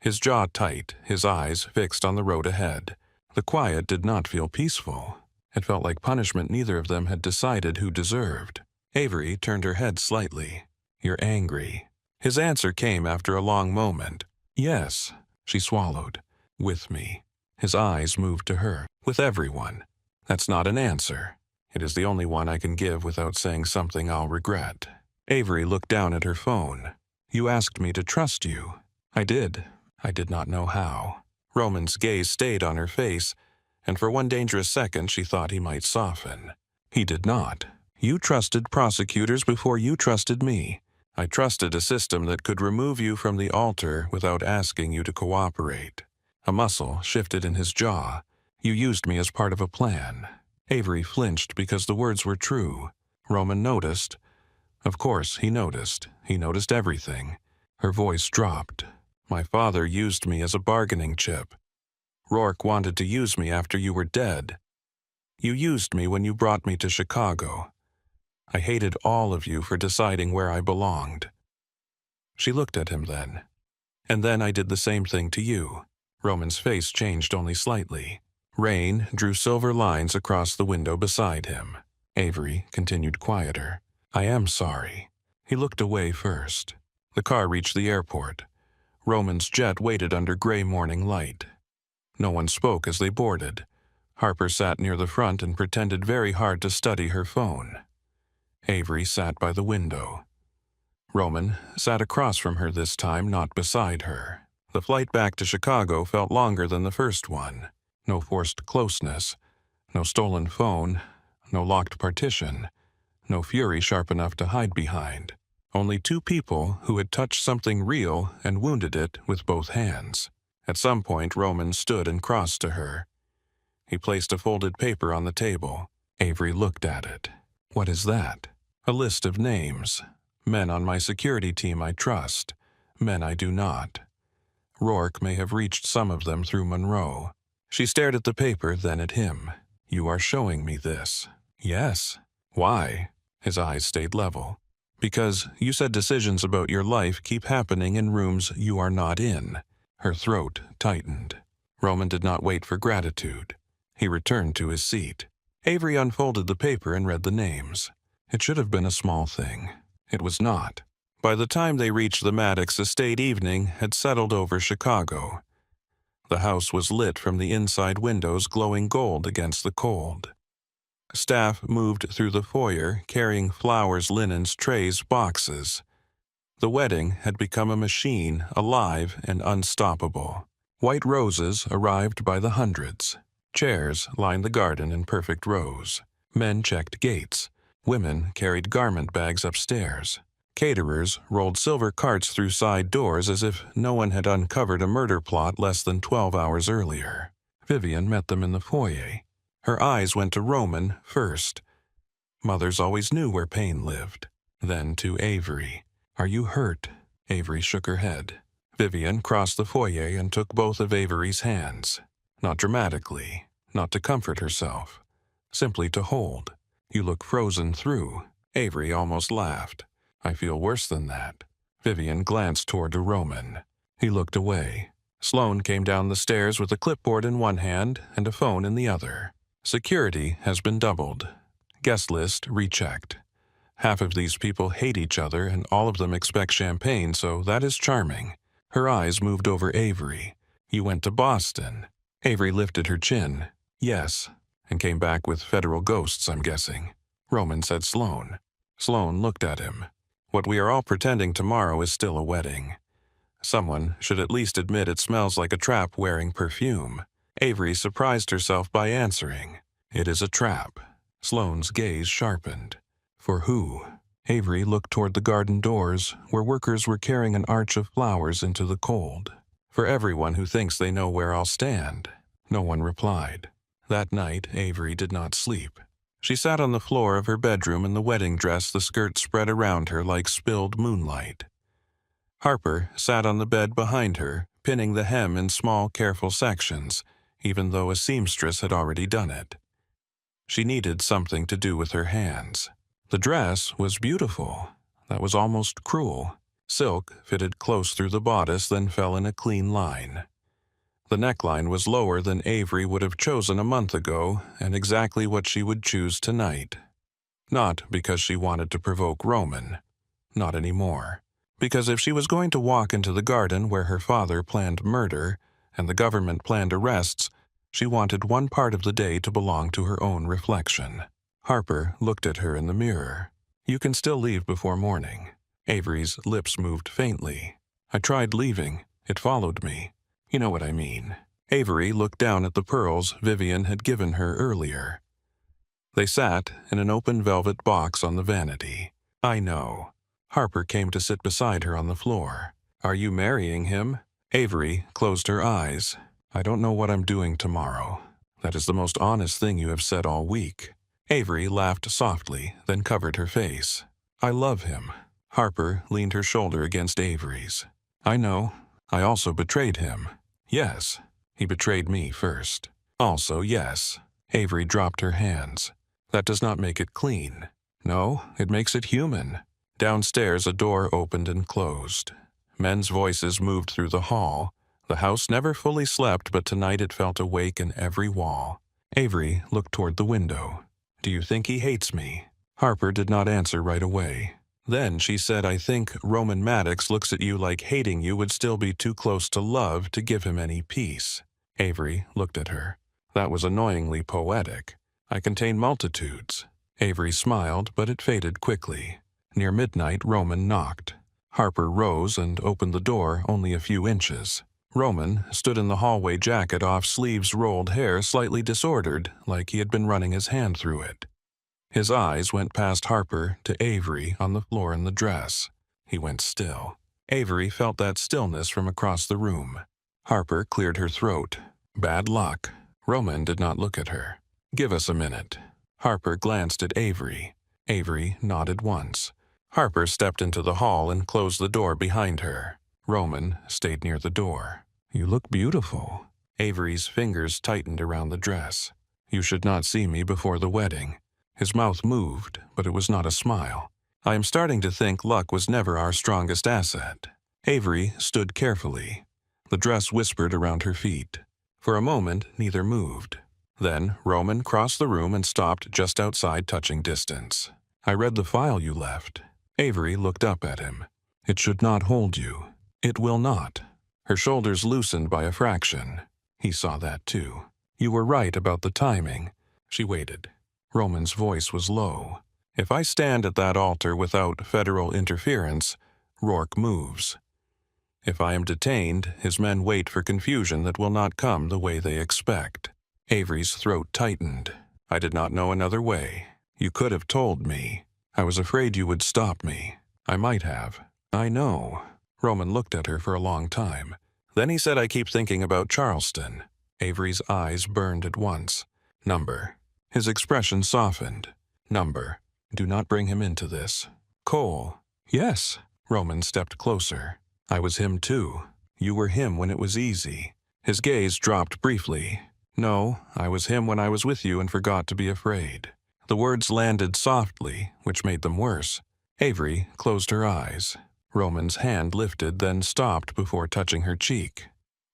his jaw tight, his eyes fixed on the road ahead. The quiet did not feel peaceful. It felt like punishment neither of them had decided who deserved. Avery turned her head slightly. You're angry. His answer came after a long moment. Yes, she swallowed. With me. His eyes moved to her. With everyone. That's not an answer. It is the only one I can give without saying something I'll regret. Avery looked down at her phone. You asked me to trust you. I did. I did not know how. Roman's gaze stayed on her face, and for one dangerous second she thought he might soften. He did not. You trusted prosecutors before you trusted me. I trusted a system that could remove you from the altar without asking you to cooperate. A muscle shifted in his jaw. You used me as part of a plan. Avery flinched because the words were true. Roman noticed. Of course, he noticed. He noticed everything. Her voice dropped. My father used me as a bargaining chip. Rourke wanted to use me after you were dead. You used me when you brought me to Chicago. I hated all of you for deciding where I belonged. She looked at him then. And then I did the same thing to you. Roman's face changed only slightly. Rain drew silver lines across the window beside him. Avery continued quieter. I am sorry. He looked away first. The car reached the airport. Roman's jet waited under gray morning light. No one spoke as they boarded. Harper sat near the front and pretended very hard to study her phone. Avery sat by the window. Roman sat across from her this time, not beside her. The flight back to Chicago felt longer than the first one. No forced closeness, no stolen phone, no locked partition, no fury sharp enough to hide behind. Only 2 people who had touched something real and wounded it with both hands. At some point, Roman stood and crossed to her. He placed a folded paper on the table. Avery looked at it. What is that? A list of names. Men on my security team I trust. Men I do not. Rourke may have reached some of them through Monroe. She stared at the paper, then at him. You are showing me this. Yes. Why? His eyes stayed level. Because you said decisions about your life keep happening in rooms you are not in. Her throat tightened. Roman did not wait for gratitude. He returned to his seat. Avery unfolded the paper and read the names. It should have been a small thing. It was not. By the time they reached the Maddox estate, evening had settled over Chicago. The house was lit from the inside windows, glowing gold against the cold. Staff moved through the foyer, carrying flowers, linens, trays, boxes. The wedding had become a machine, alive and unstoppable. White roses arrived by the hundreds. Chairs lined the garden in perfect rows. Men checked gates. Women carried garment bags upstairs. Caterers rolled silver carts through side doors as if no one had uncovered a murder plot less than 12 hours earlier. Vivian met them in the foyer. Her eyes went to Roman first. Mothers always knew where pain lived. Then to Avery. Are you hurt? Avery shook her head. Vivian crossed the foyer and took both of Avery's hands. Not dramatically, not to comfort herself. Simply to hold. You look frozen through. Avery almost laughed. I feel worse than that. Vivian glanced toward Roman. He looked away. Sloane came down the stairs with a clipboard in one hand and a phone in the other. Security has been doubled. Guest list rechecked. Half of these people hate each other and all of them expect champagne, so that is charming. Her eyes moved over Avery. You went to Boston. Avery lifted her chin. Yes, and came back with federal ghosts, I'm guessing. Roman said Sloane. Sloane looked at him. What we are all pretending tomorrow is still a wedding. Someone should at least admit it smells like a trap wearing perfume. Avery surprised herself by answering. It is a trap. Sloane's gaze sharpened. For who? Avery looked toward the garden doors, where workers were carrying an arch of flowers into the cold. For everyone who thinks they know where I'll stand. No one replied. That night, Avery did not sleep. She sat on the floor of her bedroom in the wedding dress, the skirt spread around her like spilled moonlight. Harper sat on the bed behind her, pinning the hem in small, careful sections, even though a seamstress had already done it. She needed something to do with her hands. The dress was beautiful. That was almost cruel. Silk fitted close through the bodice, then fell in a clean line. The neckline was lower than Avery would have chosen a month ago, and exactly what she would choose tonight. Not because she wanted to provoke Roman. Not anymore. Because if she was going to walk into the garden where her father planned murder, and the government planned arrests, she wanted one part of the day to belong to her own reflection. Harper looked at her in the mirror. You can still leave before morning. Avery's lips moved faintly. I tried leaving. It followed me. You know what I mean. Avery looked down at the pearls Vivian had given her earlier. They sat in an open velvet box on the vanity. I know. Harper came to sit beside her on the floor. Are you marrying him? Avery closed her eyes. I don't know what I'm doing tomorrow. That is the most honest thing you have said all week. Avery laughed softly, then covered her face. I love him. Harper leaned her shoulder against Avery's. I know. I also betrayed him. Yes. He betrayed me first. Also, yes. Avery dropped her hands. That does not make it clean. No, it makes it human. Downstairs, a door opened and closed. Men's voices moved through the hall. The house never fully slept, but tonight it felt awake in every wall. Avery looked toward the window. Do you think he hates me? Harper did not answer right away. Then she said, I think Roman Maddox looks at you like hating you would still be too close to love to give him any peace. Avery looked at her. That was annoyingly poetic. I contain multitudes. Avery smiled, but it faded quickly. Near midnight, Roman knocked. Harper rose and opened the door only a few inches. Roman stood in the hallway, jacket off, sleeves rolled, hair slightly disordered, like he had been running his hand through it. His eyes went past Harper to Avery on the floor in the dress. He went still. Avery felt that stillness from across the room. Harper cleared her throat. Bad luck. Roman did not look at her. Give us a minute. Harper glanced at Avery. Avery nodded once. Harper stepped into the hall and closed the door behind her. Roman stayed near the door. You look beautiful. Avery's fingers tightened around the dress. You should not see me before the wedding." His mouth moved, but it was not a smile. I am starting to think luck was never our strongest asset. Avery stood carefully. The dress whispered around her feet. For a moment, neither moved. Then Roman crossed the room and stopped just outside touching distance. "I read the file you left." Avery looked up at him. "It should not hold you." "It will not." Her shoulders loosened by a fraction. He saw that too. "You were right about the timing." She waited. Roman's voice was low. "If I stand at that altar without federal interference, Rourke moves. If I am detained, his men wait for confusion that will not come the way they expect." Avery's throat tightened. "I did not know another way. You could have told me. I was afraid you would stop me. I might have." "I know." Roman looked at her for a long time. Then he said, "I keep thinking about Charleston." Avery's eyes burned at once. "Number." His expression softened. "Number. Do not bring him into this." "Cole." "Yes." Roman stepped closer. "I was him too. You were him when it was easy." His gaze dropped briefly. "No, I was him when I was with you and forgot to be afraid." The words landed softly, which made them worse. Avery closed her eyes. Roman's hand lifted, then stopped before touching her cheek.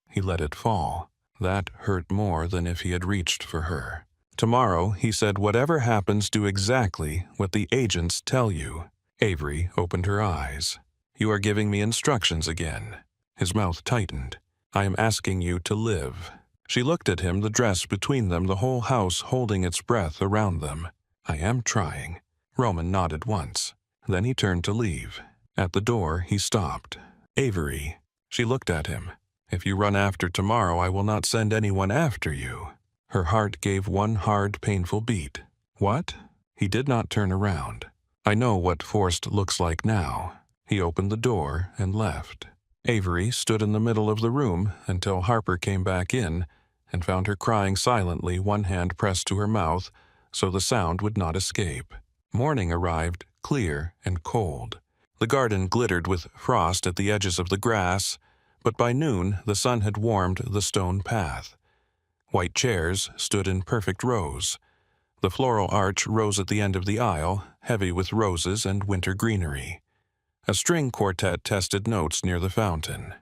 He let it fall. That hurt more than if he had reached for her. "Tomorrow," he said, "whatever happens, do exactly what the agents tell you." Avery opened her eyes. "You are giving me instructions again." His mouth tightened. "I am asking you to live." She looked at him, the dress between them, the whole house holding its breath around them. "I am trying." Roman nodded once. Then he turned to leave. At the door, he stopped. "Avery." She looked at him. "If you run after tomorrow, I will not send anyone after you." Her heart gave one hard, painful beat. "What?" He did not turn around. "I know what forced looks like now." He opened the door and left. Avery stood in the middle of the room until Harper came back in and found her crying silently, one hand pressed to her mouth so the sound would not escape. Morning arrived, clear and cold. The garden glittered with frost at the edges of the grass, but by noon the sun had warmed the stone path. White chairs stood in perfect rows. The floral arch rose at the end of the aisle, heavy with roses and winter greenery. A string quartet tested notes near the fountain.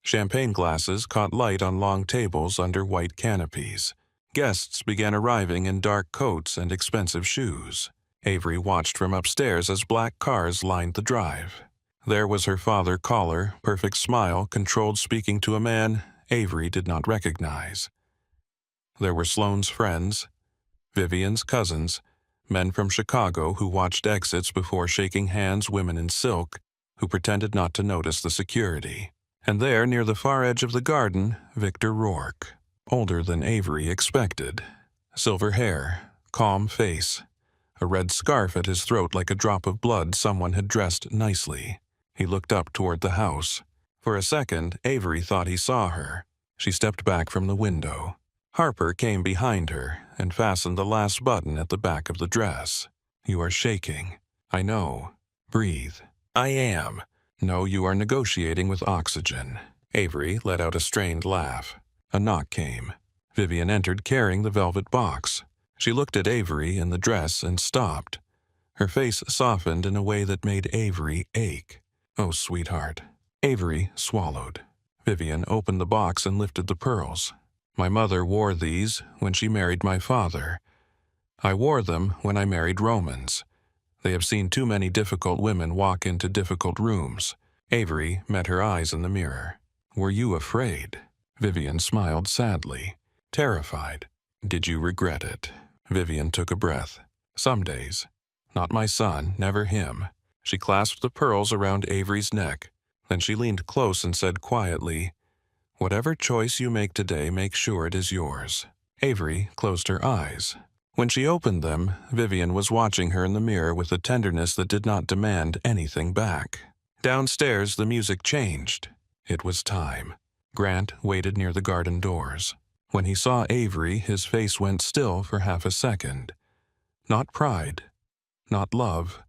Champagne glasses caught light on long tables under white canopies. Guests began arriving in dark coats and expensive shoes. Avery watched from upstairs as black cars lined the drive. There was her father caller, perfect smile, controlled speaking to a man Avery did not recognize. There were Sloane's friends, Vivian's cousins, men from Chicago who watched exits before shaking hands, women in silk, who pretended not to notice the security. And there, near the far edge of the garden, Victor Rourke, older than Avery expected. Silver hair, calm face, a red scarf at his throat like a drop of blood someone had dressed nicely. He looked up toward the house. For a second, Avery thought he saw her. She stepped back from the window. Harper came behind her and fastened the last button at the back of the dress. "You are shaking." "I know. Breathe." "I am." "No, you are negotiating with oxygen." Avery let out a strained laugh. A knock came. Vivian entered carrying the velvet box. She looked at Avery in the dress and stopped. Her face softened in a way that made Avery ache. "Oh, sweetheart." Avery swallowed. Vivian opened the box and lifted the pearls. "My mother wore these when she married my father. I wore them when I married Romans. They have seen too many difficult women walk into difficult rooms." Avery met her eyes in the mirror. "Were you afraid?" Vivian smiled sadly. "Terrified." "Did you regret it?" Vivian took a breath. "Some days. Not my son, never him." She clasped the pearls around Avery's neck. Then she leaned close and said quietly, "Whatever choice you make today, make sure it is yours." Avery closed her eyes. When she opened them, Vivian was watching her in the mirror with a tenderness that did not demand anything back. Downstairs, the music changed. It was time. Grant waited near the garden doors. When he saw Avery, his face went still for half a second. Not pride, not love.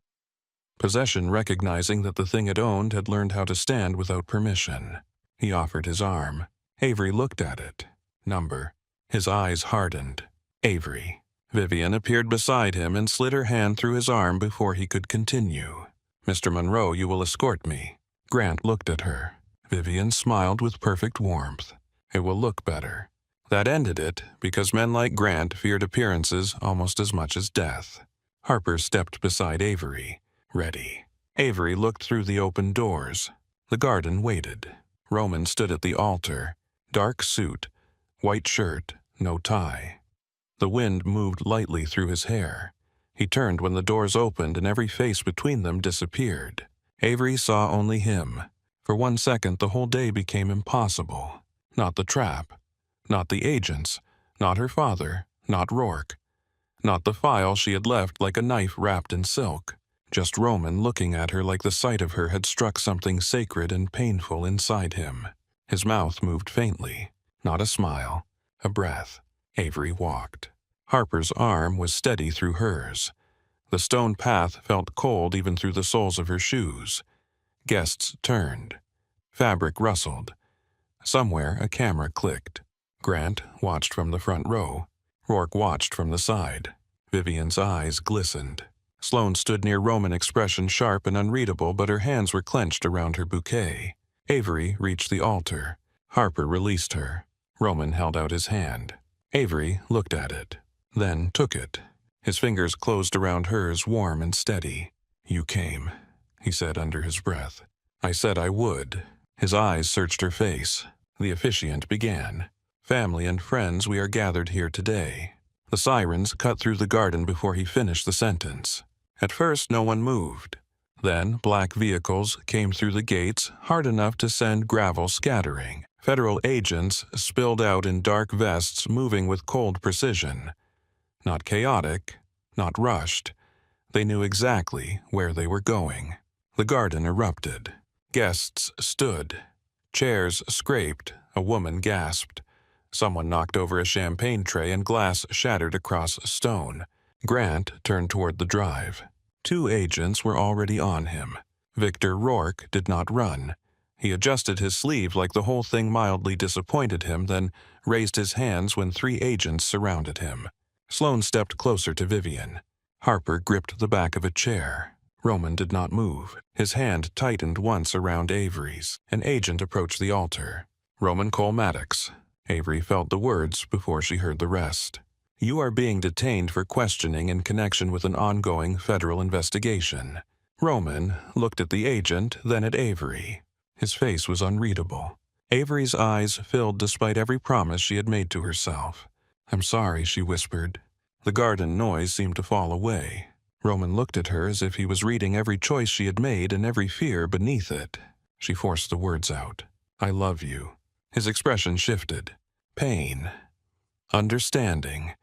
Possession, recognizing that the thing it owned had learned how to stand without permission. He offered his arm. Avery looked at it. Number. His eyes hardened. Avery. Vivian appeared beside him and slid her hand through his arm before he could continue. "Mr. Monroe, you will escort me." Grant looked at her. Vivian smiled with perfect warmth. "It will look better." That ended it, because men like Grant feared appearances almost as much as death. Harper stepped beside Avery. "Ready." Avery looked through the open doors. The garden waited. Roman stood at the altar. Dark suit, white shirt, no tie. The wind moved lightly through his hair. He turned when the doors opened and every face between them disappeared. Avery saw only him. For 1 second the whole day became impossible. Not the trap. Not the agents. Not her father. Not Rourke. Not the file she had left like a knife wrapped in silk. Just Roman looking at her like the sight of her had struck something sacred and painful inside him. His mouth moved faintly. Not a smile. A breath. Avery walked. Harper's arm was steady through hers. The stone path felt cold even through the soles of her shoes. Guests turned. Fabric rustled. Somewhere a camera clicked. Grant watched from the front row. Rourke watched from the side. Vivian's eyes glistened. Sloane stood near Roman, expression sharp and unreadable, but her hands were clenched around her bouquet. Avery reached the altar. Harper released her. Roman held out his hand. Avery looked at it, then took it. His fingers closed around hers, warm and steady. "You came," he said under his breath. "I said I would." His eyes searched her face. The officiant began. "Family and friends, we are gathered here today." The sirens cut through the garden before he finished the sentence. At first no one moved. Then black vehicles came through the gates, hard enough to send gravel scattering. Federal agents spilled out in dark vests, moving with cold precision. Not chaotic, not rushed. They knew exactly where they were going. The garden erupted. Guests stood. Chairs scraped. A woman gasped. Someone knocked over a champagne tray and glass shattered across stone. Grant turned toward the drive. 2 agents were already on him. Victor Rourke did not run. He adjusted his sleeve like the whole thing mildly disappointed him, then raised his hands when 3 agents surrounded him. Sloane stepped closer to Vivian. Harper gripped the back of a chair. Roman did not move. His hand tightened once around Avery's. An agent approached the altar. "Roman Cole Maddox." Avery felt the words before she heard the rest. "You are being detained for questioning in connection with an ongoing federal investigation." Roman looked at the agent, then at Avery. His face was unreadable. Avery's eyes filled despite every promise she had made to herself. "I'm sorry," she whispered. The garden noise seemed to fall away. Roman looked at her as if he was reading every choice she had made and every fear beneath it. She forced the words out. "I love you." His expression shifted. Pain. Understanding.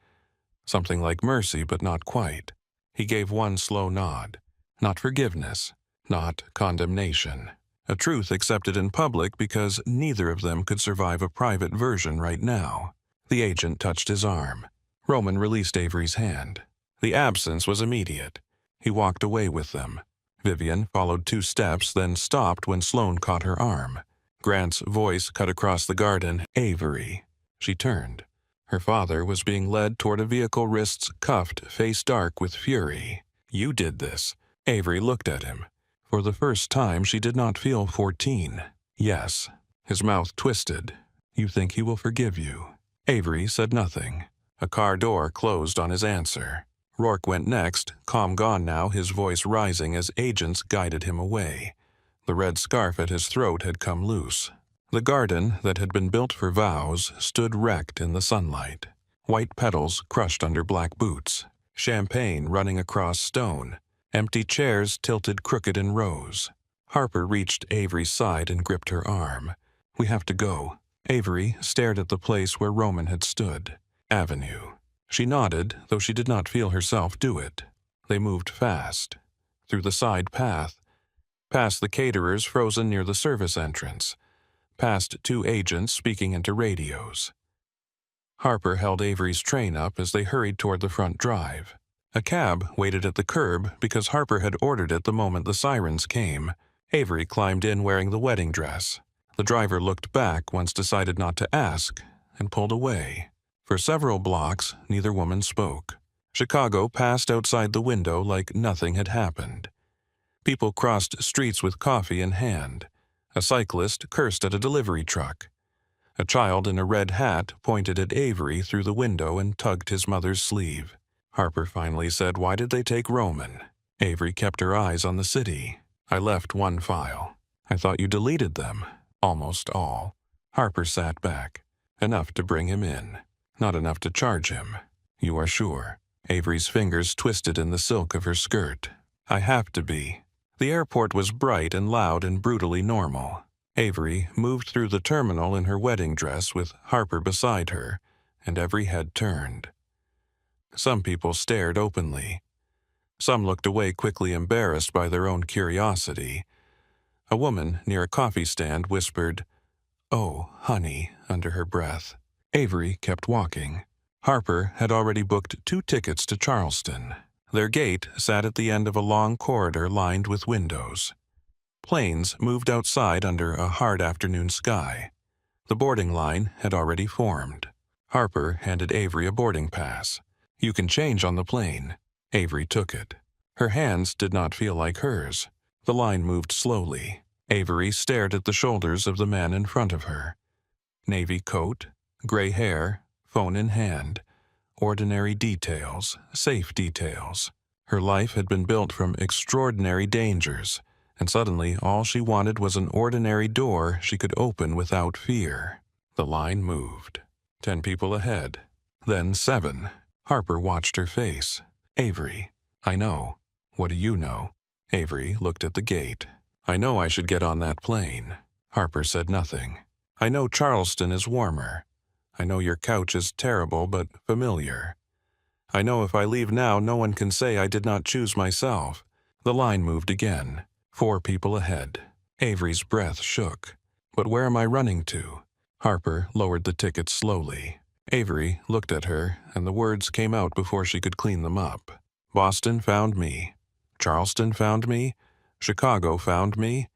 Something like mercy, but not quite. He gave one slow nod. Not forgiveness. Not condemnation. A truth accepted in public because neither of them could survive a private version right now. The agent touched his arm. Roman released Avery's hand. The absence was immediate. He walked away with them. Vivian followed 2 steps, then stopped when Sloane caught her arm. Grant's voice cut across the garden. "Avery." She turned. Her father was being led toward a vehicle, wrists cuffed, face dark with fury. "You did this." Avery looked at him. For the first time, she did not feel 14. "Yes." His mouth twisted. "You think he will forgive you?" Avery said nothing. A car door closed on his answer. Rourke went next, calm gone now, his voice rising as agents guided him away. The red scarf at his throat had come loose. The garden that had been built for vows stood wrecked in the sunlight. White petals crushed under black boots. Champagne running across stone. Empty chairs tilted crooked in rows. Harper reached Avery's side and gripped her arm. "We have to go." Avery stared at the place where Roman had stood. Avenue. She nodded, though she did not feel herself do it. They moved fast. Through the side path. Past the caterers frozen near the service entrance. Past 2 agents speaking into radios. Harper held Avery's train up as they hurried toward the front drive. A cab waited at the curb because Harper had ordered it the moment the sirens came. Avery climbed in wearing the wedding dress. The driver looked back once decided not to ask and pulled away. For several blocks, neither woman spoke. Chicago passed outside the window like nothing had happened. People crossed streets with coffee in hand. A cyclist cursed at a delivery truck. A child in a red hat pointed at Avery through the window and tugged his mother's sleeve. Harper finally said, "Why did they take Roman?" Avery kept her eyes on the city. "I left one file." "I thought you deleted them." "Almost all." Harper sat back. "Enough to bring him in. Not enough to charge him." "You are sure?" Avery's fingers twisted in the silk of her skirt. "I have to be." The airport was bright and loud and brutally normal. Avery moved through the terminal in her wedding dress with Harper beside her, and every head turned. Some people stared openly. Some looked away quickly, embarrassed by their own curiosity. A woman near a coffee stand whispered, "Oh, honey," under her breath. Avery kept walking. Harper had already booked 2 tickets to Charleston. Their gate sat at the end of a long corridor lined with windows. Planes moved outside under a hard afternoon sky. The boarding line had already formed. Harper handed Avery a boarding pass. "You can change on the plane." Avery took it. Her hands did not feel like hers. The line moved slowly. Avery stared at the shoulders of the man in front of her. Navy coat, gray hair, phone in hand. Ordinary details, safe details. Her life had been built from extraordinary dangers, and suddenly all she wanted was an ordinary door she could open without fear. The line moved. 10 people ahead. Then 7. Harper watched her face. "Avery, I know." "What do you know?" Avery looked at the gate. "I know I should get on that plane." Harper said nothing. "I know Charleston is warmer. I know your couch is terrible but familiar. I know if I leave now, no one can say I did not choose myself." The line moved again. 4 people ahead. Avery's breath shook. "But where am I running to?" Harper lowered the ticket slowly. Avery looked at her, and the words came out before she could clean them up. "Boston found me. Charleston found me. Chicago found me.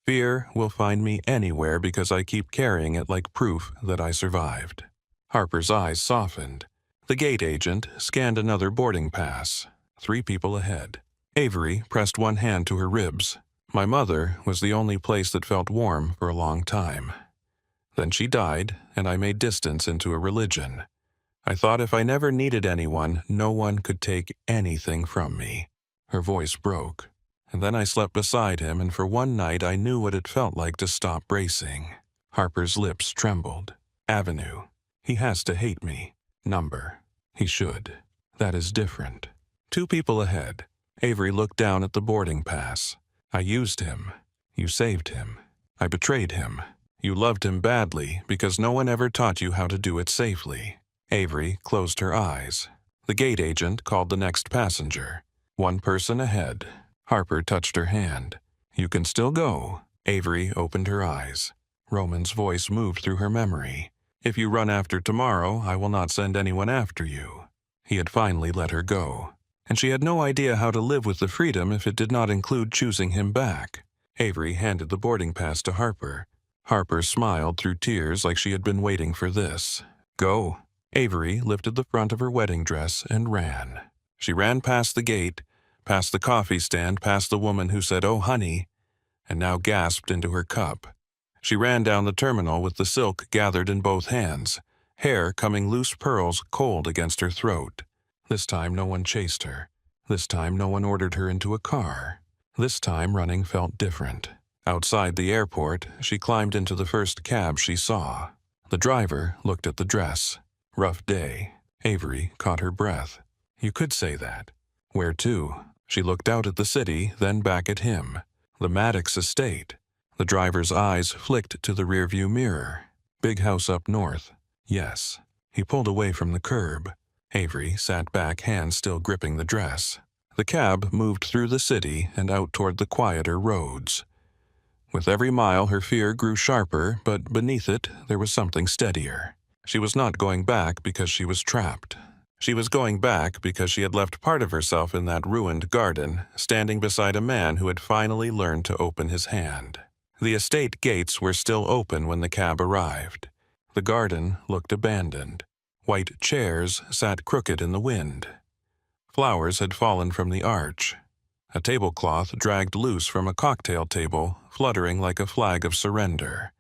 Fear will find me anywhere because I keep carrying it like proof that I survived." Harper's eyes softened. The gate agent scanned another boarding pass. 3 people ahead. Avery pressed one hand to her ribs. "My mother was the only place that felt warm for a long time. Then she died, and I made distance into a religion. I thought if I never needed anyone, no one could take anything from me." Her voice broke. "And then I slept beside him, and for one night I knew what it felt like to stop bracing." Harper's lips trembled. "Avenue. He has to hate me. Number. He should. That is different." 2 people ahead. Avery looked down at the boarding pass. "I used him. You saved him. I betrayed him. You loved him badly because no one ever taught you how to do it safely." Avery closed her eyes. The gate agent called the next passenger. 1 person ahead. Harper touched her hand. "You can still go." Avery opened her eyes. Roman's voice moved through her memory. "If you run after tomorrow, I will not send anyone after you." He had finally let her go. And she had no idea how to live with the freedom if it did not include choosing him back. Avery handed the boarding pass to Harper. Harper smiled through tears like she had been waiting for this. "Go." Avery lifted the front of her wedding dress and ran. She ran past the gate, past the coffee stand, past the woman who said, "Oh, honey," and now gasped into her cup. She ran down the terminal with the silk gathered in both hands, hair coming loose pearls cold against her throat. This time no one chased her. This time no one ordered her into a car. This time running felt different. Outside the airport, she climbed into the first cab she saw. The driver looked at the dress. Rough day. Avery caught her breath. You could say that. Where to? She looked out at the city, then back at him. The Maddox estate. The driver's eyes flicked to the rearview mirror. Big house up north. Yes. He pulled away from the curb. Avery sat back, hands still gripping the dress. The cab moved through the city and out toward the quieter roads. With every mile her fear grew sharper, but beneath it there was something steadier. She was not going back because she was trapped. She was going back because she had left part of herself in that ruined garden, standing beside a man who had finally learned to open his hand. The estate gates were still open when the cab arrived. The garden looked abandoned. White chairs sat crooked in the wind. Flowers had fallen from the arch. A tablecloth dragged loose from a cocktail table, fluttering like a flag of surrender.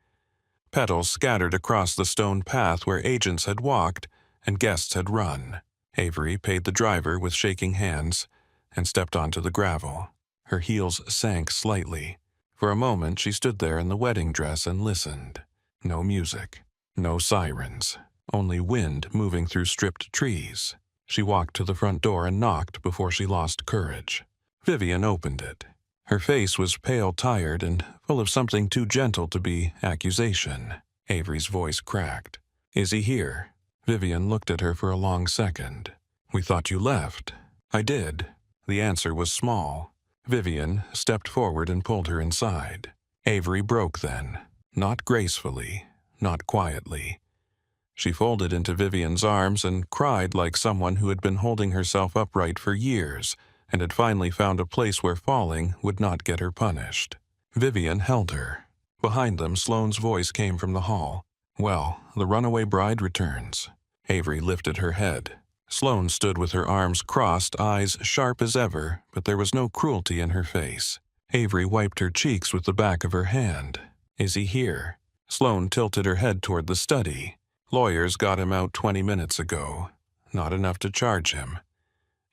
Petals scattered across the stone path where agents had walked and guests had run. Avery paid the driver with shaking hands and stepped onto the gravel. Her heels sank slightly. For a moment she stood there in the wedding dress and listened. No music, no sirens, only wind moving through stripped trees. She walked to the front door and knocked before she lost courage. Vivian opened it. Her face was pale, tired, and full of something too gentle to be accusation. Avery's voice cracked. "Is he here?" Vivian looked at her for a long second. "We thought you left." "I did." The answer was small. Vivian stepped forward and pulled her inside. Avery broke then. Not gracefully, not quietly. She folded into Vivian's arms and cried like someone who had been holding herself upright for years and had finally found a place where falling would not get her punished. Vivian held her. Behind them, Sloane's voice came from the hall. "Well, the runaway bride returns." Avery lifted her head. Sloane stood with her arms crossed, eyes sharp as ever, but there was no cruelty in her face. Avery wiped her cheeks with the back of her hand. "Is he here?" Sloane tilted her head toward the study. "Lawyers got him out 20 minutes ago. Not enough to charge him.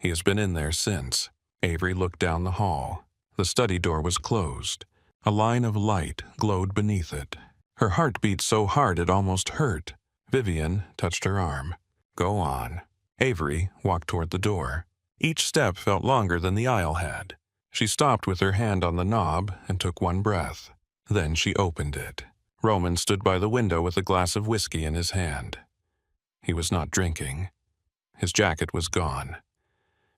He has been in there since." Avery looked down the hall. The study door was closed. A line of light glowed beneath it. Her heart beat so hard it almost hurt. Vivian touched her arm. "Go on." Avery walked toward the door. Each step felt longer than the aisle had. She stopped with her hand on the knob and took one breath. Then she opened it. Roman stood by the window with a glass of whiskey in his hand. He was not drinking. His jacket was gone.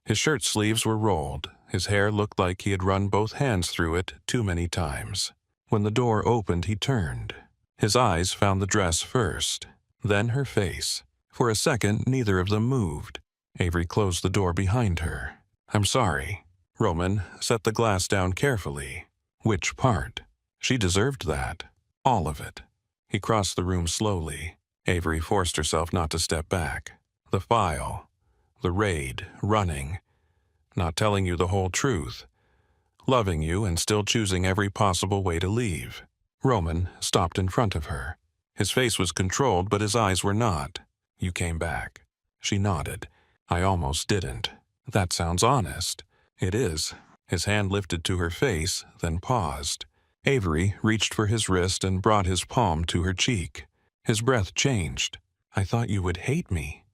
His shirt sleeves were rolled. His hair looked like he had run both hands through it too many times. When the door opened, he turned. His eyes found the dress first, then her face. For a second, neither of them moved. Avery closed the door behind her. "I'm sorry." Roman set the glass down carefully. "Which part?" She deserved that. All of it. He crossed the room slowly. Avery forced herself not to step back. "The file. The raid. Running. Not telling you the whole truth. Loving you and still choosing every possible way to leave." Roman stopped in front of her. His face was controlled, but his eyes were not. "You came back." She nodded. "I almost didn't." "That sounds honest." "It is." His hand lifted to her face, then paused. Avery reached for his wrist and brought his palm to her cheek. His breath changed. "I thought you would hate me,"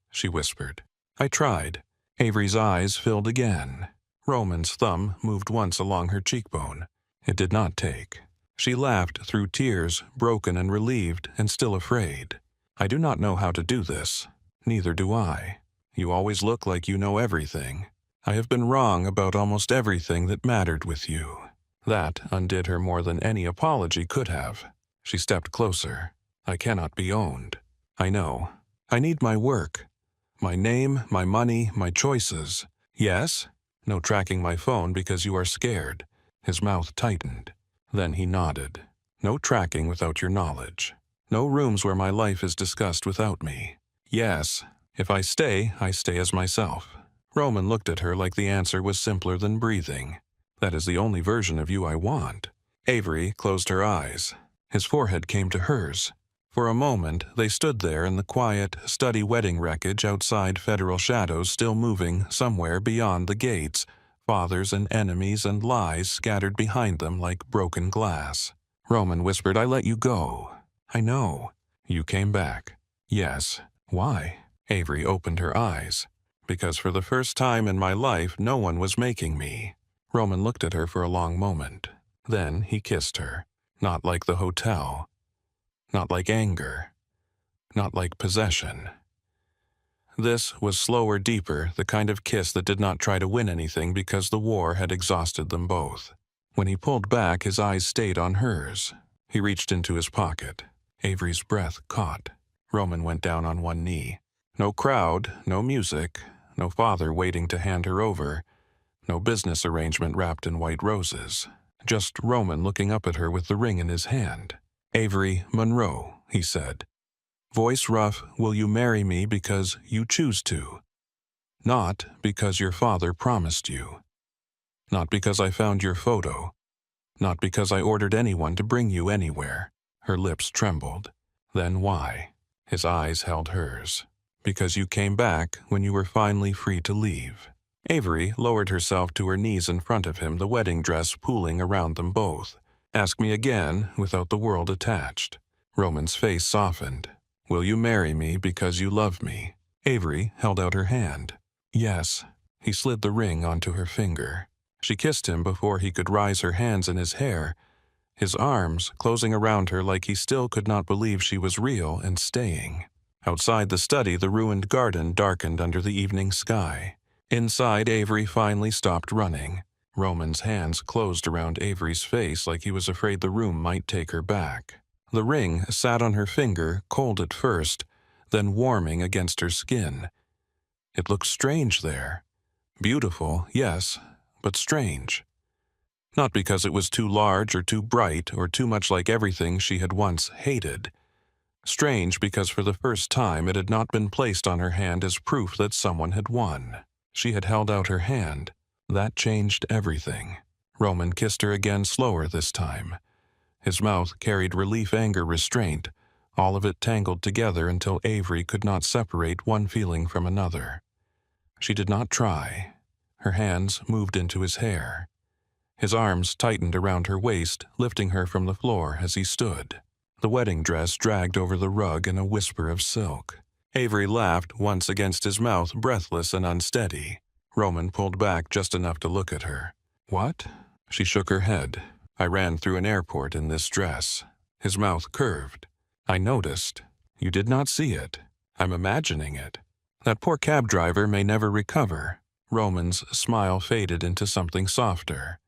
she whispered. "I tried." Avery's eyes filled again. Roman's thumb moved once along her cheekbone. It did not take. She laughed through tears, broken and relieved, and still afraid. "I do not know how to do this. Neither do I. You always look like you know everything. I have been wrong about almost everything that mattered with you." That undid her more than any apology could have. She stepped closer. "I cannot be owned. I know. I need my work. My name, my money, my choices. Yes? No tracking my phone because you are scared." His mouth tightened. Then he nodded. "No tracking without your knowledge. No rooms where my life is discussed without me. Yes, if I stay as myself." Roman looked at her like the answer was simpler than breathing. "That is the only version of you I want." Avery closed her eyes. His forehead came to hers. For a moment, they stood there in the quiet, study wedding wreckage outside federal shadows still moving somewhere beyond the gates, fathers and enemies and lies scattered behind them like broken glass. Roman whispered, "I let you go." "I know." "You came back." "Yes." "Why?" Avery opened her eyes. "Because for the first time in my life, no one was making me." Roman looked at her for a long moment. Then he kissed her. Not like the hotel. Not like anger. Not like possession. This was slower, deeper, the kind of kiss that did not try to win anything because the war had exhausted them both. When he pulled back, his eyes stayed on hers. He reached into his pocket. Avery's breath caught. Roman went down on one knee. No crowd, no music, no father waiting to hand her over, no business arrangement wrapped in white roses. Just Roman looking up at her with the ring in his hand. "Avery Monroe," he said. Voice rough, will you marry me because you choose to? Not because your father promised you. Not because I found your photo. Not because I ordered anyone to bring you anywhere. Her lips trembled. Then why? His eyes held hers. Because you came back when you were finally free to leave. Avery lowered herself to her knees in front of him, the wedding dress pooling around them both. Ask me again without the world attached. Roman's face softened. Will you marry me because you love me? Avery held out her hand. Yes. He slid the ring onto her finger. She kissed him before he could rise her hands in his hair, his arms closing around her like he still could not believe she was real and staying. Outside the study, the ruined garden darkened under the evening sky. Inside, Avery finally stopped running. Roman's hands closed around Avery's face like he was afraid the room might take her back. The ring sat on her finger, cold at first, then warming against her skin. It looked strange there. Beautiful, yes, but strange. Not because it was too large or too bright or too much like everything she had once hated. Strange because for the first time it had not been placed on her hand as proof that someone had won. She had held out her hand. That changed everything. Roman kissed her again, slower this time. His mouth carried relief, anger, restraint, all of it tangled together until Avery could not separate one feeling from another. She did not try. Her hands moved into his hair. His arms tightened around her waist, lifting her from the floor as he stood. The wedding dress dragged over the rug in a whisper of silk. Avery laughed once against his mouth, breathless and unsteady. Roman pulled back just enough to look at her. What? She shook her head. I ran through an airport in this dress. His mouth curved. I noticed. You did not see it. I'm imagining it. That poor cab driver may never recover. Roman's smile faded into something softer.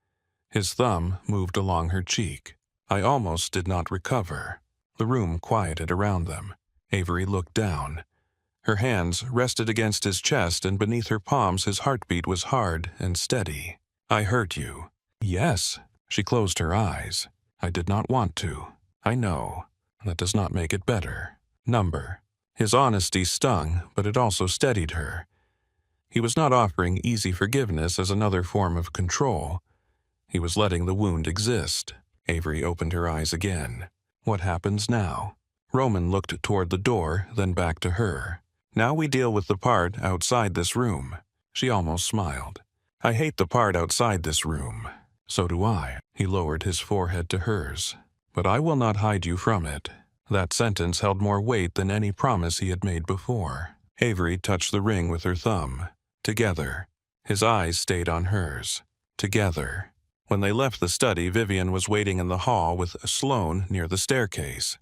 His thumb moved along her cheek. I almost did not recover. The room quieted around them. Avery looked down. Her hands rested against his chest, and beneath her palms his heartbeat was hard and steady. I hurt you. Yes. She closed her eyes. I did not want to. I know. That does not make it better. Number. His honesty stung, but it also steadied her. He was not offering easy forgiveness as another form of control. He was letting the wound exist. Avery opened her eyes again. What happens now? Roman looked toward the door, then back to her. Now we deal with the part outside this room. She almost smiled. I hate the part outside this room. So do I. He lowered his forehead to hers. But I will not hide you from it. That sentence held more weight than any promise he had made before. Avery touched the ring with her thumb. Together. His eyes stayed on hers. Together. When they left the study, Vivian was waiting in the hall with Sloane near the staircase.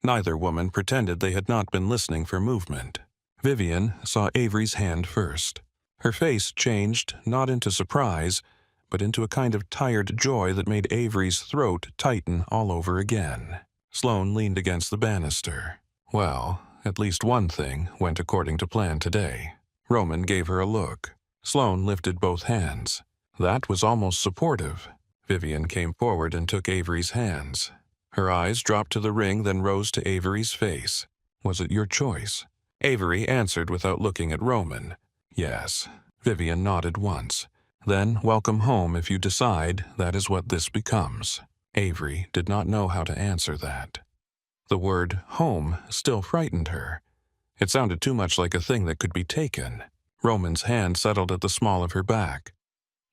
Neither woman pretended they had not been listening for movement. Vivian saw Avery's hand first. Her face changed not into surprise, but into a kind of tired joy that made Avery's throat tighten all over again. Sloane leaned against the banister. Well, at least one thing went according to plan today. Roman gave her a look. Sloane lifted both hands. That was almost supportive. Vivian came forward and took Avery's hands. Her eyes dropped to the ring, then rose to Avery's face. Was it your choice? Avery answered without looking at Roman. Yes. Vivian nodded once. Then welcome home if you decide that is what this becomes. Avery did not know how to answer that. The word home still frightened her. It sounded too much like a thing that could be taken. Roman's hand settled at the small of her back.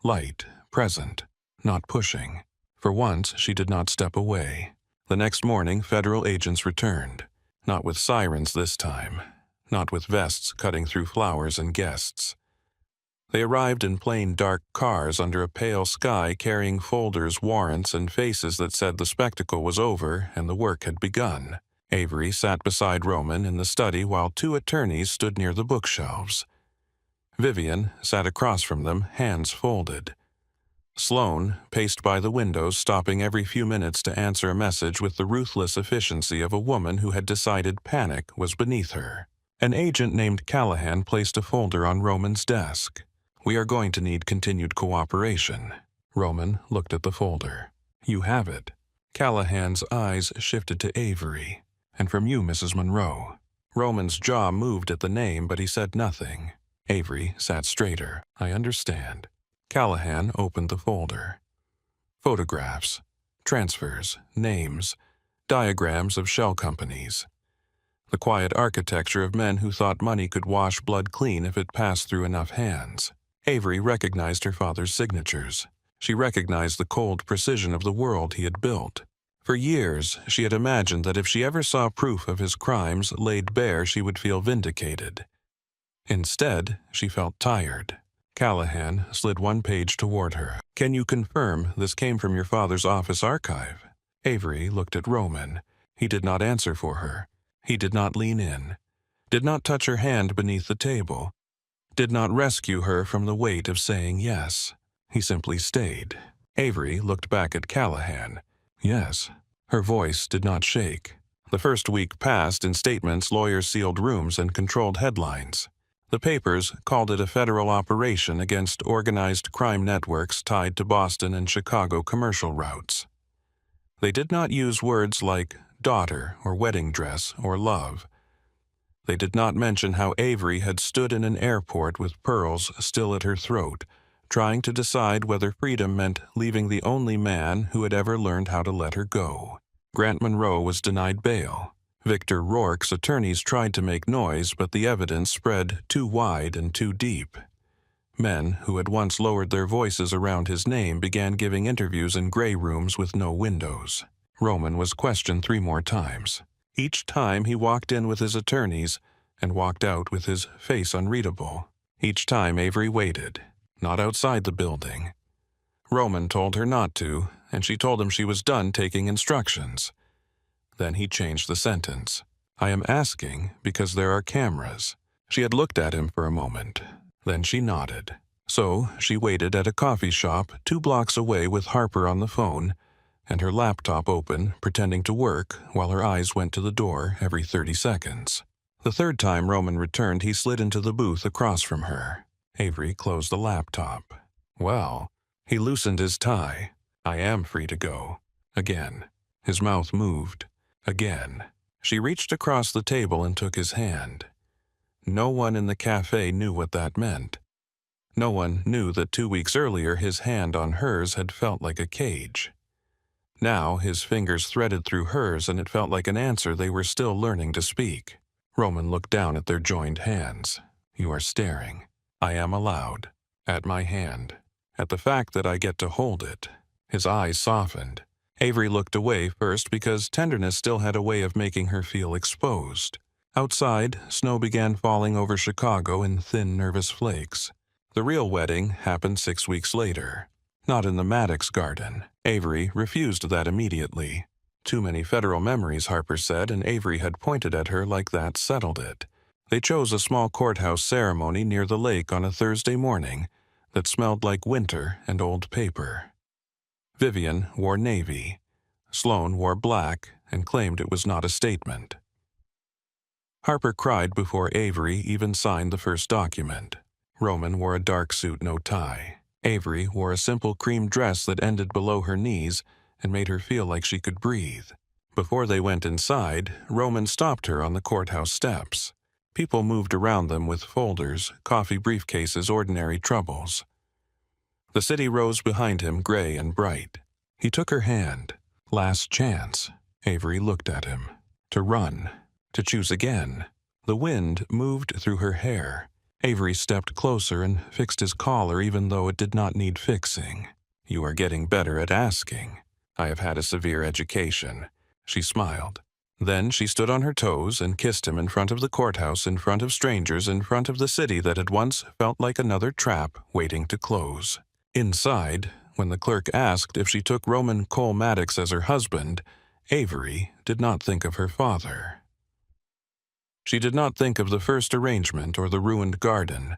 Light, present, not pushing. For once, she did not step away. The next morning, federal agents returned. Not with sirens this time. Not with vests cutting through flowers and guests. They arrived in plain dark cars under a pale sky, carrying folders, warrants, and faces that said the spectacle was over and the work had begun. Avery sat beside Roman in the study while two attorneys stood near the bookshelves. Vivian sat across from them, hands folded. Sloane paced by the windows, stopping every few minutes to answer a message with the ruthless efficiency of a woman who had decided panic was beneath her. An agent named Callahan placed a folder on Roman's desk. We are going to need continued cooperation. Roman looked at the folder. You have it. Callahan's eyes shifted to Avery. And from you, Mrs. Monroe." Roman's jaw moved at the name, but he said nothing. Avery sat straighter. "I understand." Callahan opened the folder. Photographs, transfers, names, diagrams of shell companies. The quiet architecture of men who thought money could wash blood clean if it passed through enough hands. Avery recognized her father's signatures. She recognized the cold precision of the world he had built. For years, she had imagined that if she ever saw proof of his crimes laid bare, she would feel vindicated. Instead, she felt tired. Callahan slid one page toward her. "Can you confirm this came from your father's office archive?" Avery looked at Roman. He did not answer for her. He did not lean in, did not touch her hand beneath the table, did not rescue her from the weight of saying yes. He simply stayed. Avery looked back at Callahan. "Yes." Her voice did not shake. The first week passed in statements lawyers sealed rooms and controlled headlines. The papers called it a federal operation against organized crime networks tied to Boston and Chicago commercial routes. They did not use words like daughter or wedding dress or love. They did not mention how Avery had stood in an airport with pearls still at her throat, trying to decide whether freedom meant leaving the only man who had ever learned how to let her go. Grant Monroe was denied bail. Victor Rourke's attorneys tried to make noise, but the evidence spread too wide and too deep. Men who had once lowered their voices around his name began giving interviews in gray rooms with no windows. Roman was questioned 3 more times. Each time he walked in with his attorneys and walked out with his face unreadable. Each time Avery waited, not outside the building. Roman told her not to, and she told him she was done taking instructions. Then he changed the sentence. "I am asking because there are cameras." She had looked at him for a moment. Then she nodded. So she waited at a coffee shop 2 blocks away with Harper on the phone and her laptop open, pretending to work while her eyes went to the door every 30 seconds. The third time Roman returned, he slid into the booth across from her. Avery closed the laptop. "Well." He loosened his tie. "I am free to go." Again. His mouth moved. Again. She reached across the table and took his hand. No one in the cafe knew what that meant. No one knew that 2 weeks earlier his hand on hers had felt like a cage. Now his fingers threaded through hers, and it felt like an answer they were still learning to speak. Roman looked down at their joined hands. "You are staring. I am allowed. At my hand. At the fact that I get to hold it." His eyes softened. Avery looked away first because tenderness still had a way of making her feel exposed. Outside, snow began falling over Chicago in thin, nervous flakes. The real wedding happened 6 weeks later. Not in the Maddox garden. Avery refused that immediately. Too many federal memories, Harper said, and Avery had pointed at her like that settled it. They chose a small courthouse ceremony near the lake on a Thursday morning that smelled like winter and old paper. Vivian wore navy. Sloane wore black and claimed it was not a statement. Harper cried before Avery even signed the first document. Roman wore a dark suit, no tie. Avery wore a simple cream dress that ended below her knees and made her feel like she could breathe. Before they went inside, Roman stopped her on the courthouse steps. People moved around them with folders, coffee briefcases, ordinary troubles. The city rose behind him, gray and bright. He took her hand. Last chance. Avery looked at him. To run. To choose again. The wind moved through her hair. Avery stepped closer and fixed his collar even though it did not need fixing. "You are getting better at asking. I have had a severe education." She smiled. Then she stood on her toes and kissed him in front of the courthouse, in front of strangers, in front of the city that had once felt like another trap waiting to close. Inside, when the clerk asked if she took Roman Cole Maddox as her husband, Avery did not think of her father. She did not think of the first arrangement or the ruined garden,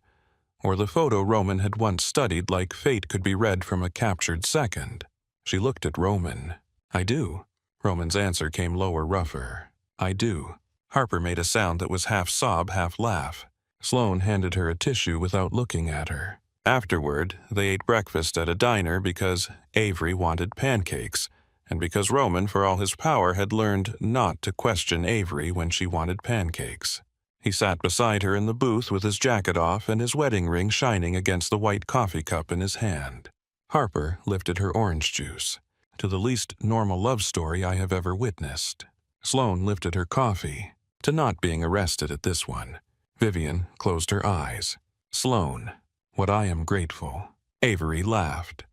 or the photo Roman had once studied like fate could be read from a captured second. She looked at Roman. "I do." Roman's answer came lower, rougher. "I do." Harper made a sound that was half sob, half laugh. Sloane handed her a tissue without looking at her. Afterward, they ate breakfast at a diner because Avery wanted pancakes, and because Roman, for all his power, had learned not to question Avery when she wanted pancakes. He sat beside her in the booth with his jacket off and his wedding ring shining against the white coffee cup in his hand. Harper lifted her orange juice. To the least normal love story I have ever witnessed. Sloane lifted her coffee. To not being arrested at this one. Vivian closed her eyes. Sloane, what I am grateful. Avery laughed.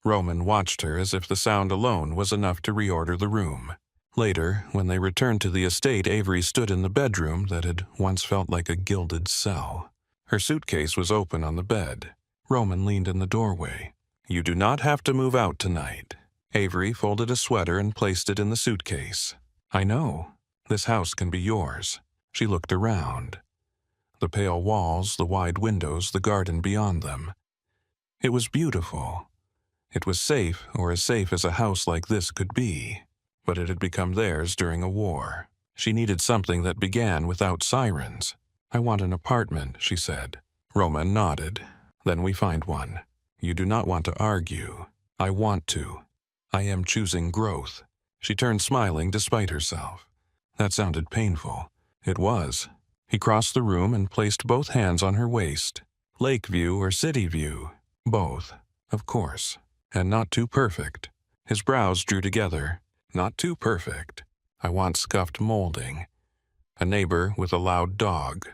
Roman watched her as if the sound alone was enough to reorder the room. Later, when they returned to the estate, Avery stood in the bedroom that had once felt like a gilded cell. Her suitcase was open on the bed. Roman leaned in the doorway. You do not have to move out tonight. Avery folded a sweater and placed it in the suitcase. I know. This house can be yours. She looked around. The pale walls, the wide windows, the garden beyond them. It was beautiful. It was safe, or as safe as a house like this could be. But it had become theirs during a war. She needed something that began without sirens. I want an apartment, she said. Roman nodded. Then we find one. You do not want to argue. I want to. I am choosing growth. She turned smiling despite herself. That sounded painful. It was. He crossed the room and placed both hands on her waist. Lake view or city view? Both, of course. And not too perfect. His brows drew together. Not too perfect. I want scuffed molding. A neighbor with a loud dog.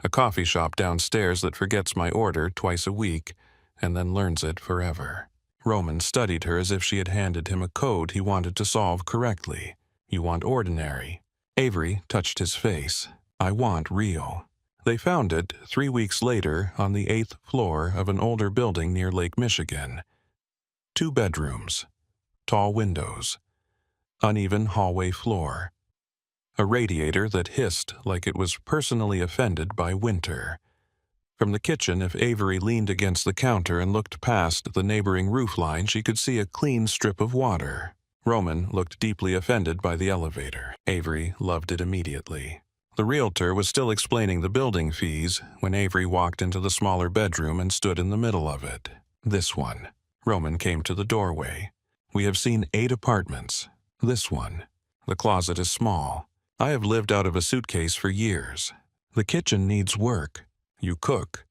A coffee shop downstairs that forgets my order twice a week and then learns it forever. Roman studied her as if she had handed him a code he wanted to solve correctly. You want ordinary. Avery touched his face. I want real. They found it 3 weeks later on the 8th floor of an older building near Lake Michigan. 2 bedrooms. Tall windows. Uneven hallway floor. A radiator that hissed like it was personally offended by winter. From the kitchen, if Avery leaned against the counter and looked past the neighboring roofline, she could see a clean strip of water. Roman looked deeply offended by the elevator. Avery loved it immediately. The realtor was still explaining the building fees when Avery walked into the smaller bedroom and stood in the middle of it. This one. Roman came to the doorway. We have seen 8 apartments. This one. The closet is small. I have lived out of a suitcase for years. The kitchen needs work. You cook.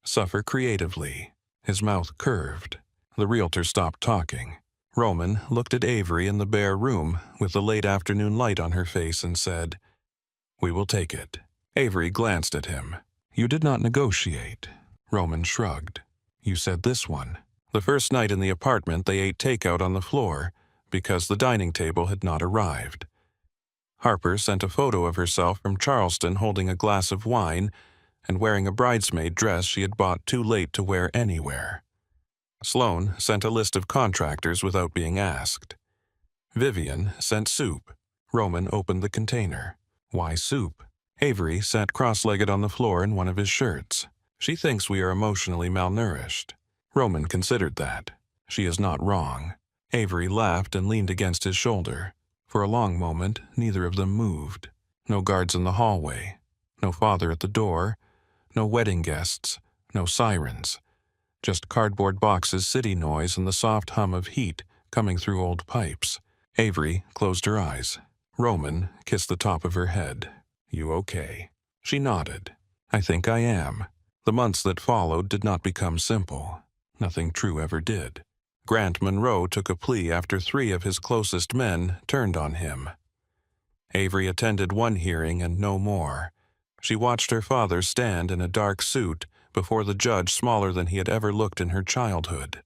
Suffer creatively. His mouth curved. The realtor stopped talking. Roman looked at Avery in the bare room with the late afternoon light on her face and said, We will take it. Avery glanced at him. You did not negotiate. Roman shrugged. You said this one. The first night in the apartment they ate takeout on the floor because the dining table had not arrived. Harper sent a photo of herself from Charleston holding a glass of wine and wearing a bridesmaid dress she had bought too late to wear anywhere. Sloane sent a list of contractors without being asked. Vivian sent soup. Roman opened the container. Why soup? Avery sat cross-legged on the floor in one of his shirts. She thinks we are emotionally malnourished. Roman considered that. She is not wrong. Avery laughed and leaned against his shoulder. For a long moment, neither of them moved. No guards in the hallway. No father at the door. No wedding guests. No sirens. Just cardboard boxes, city noise, and the soft hum of heat coming through old pipes. Avery closed her eyes. Roman kissed the top of her head. You okay? She nodded. I think I am. The months that followed did not become simple. Nothing true ever did. Grant Monroe took a plea after 3 of his closest men turned on him. Avery attended one hearing and no more. She watched her father stand in a dark suit before the judge smaller than he had ever looked in her childhood.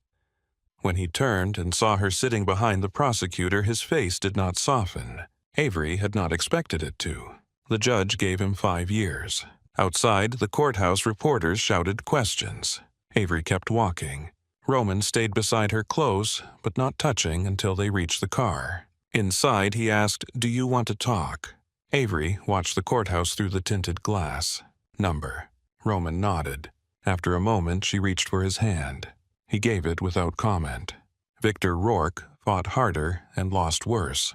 When he turned and saw her sitting behind the prosecutor, his face did not soften. Avery had not expected it to. The judge gave him 5 years. Outside, the courthouse reporters shouted questions. Avery kept walking. Roman stayed beside her close, but not touching until they reached the car. Inside, he asked, Do you want to talk? Avery watched the courthouse through the tinted glass. Number. Roman nodded. After a moment, she reached for his hand. He gave it without comment. Victor Rourke fought harder and lost worse.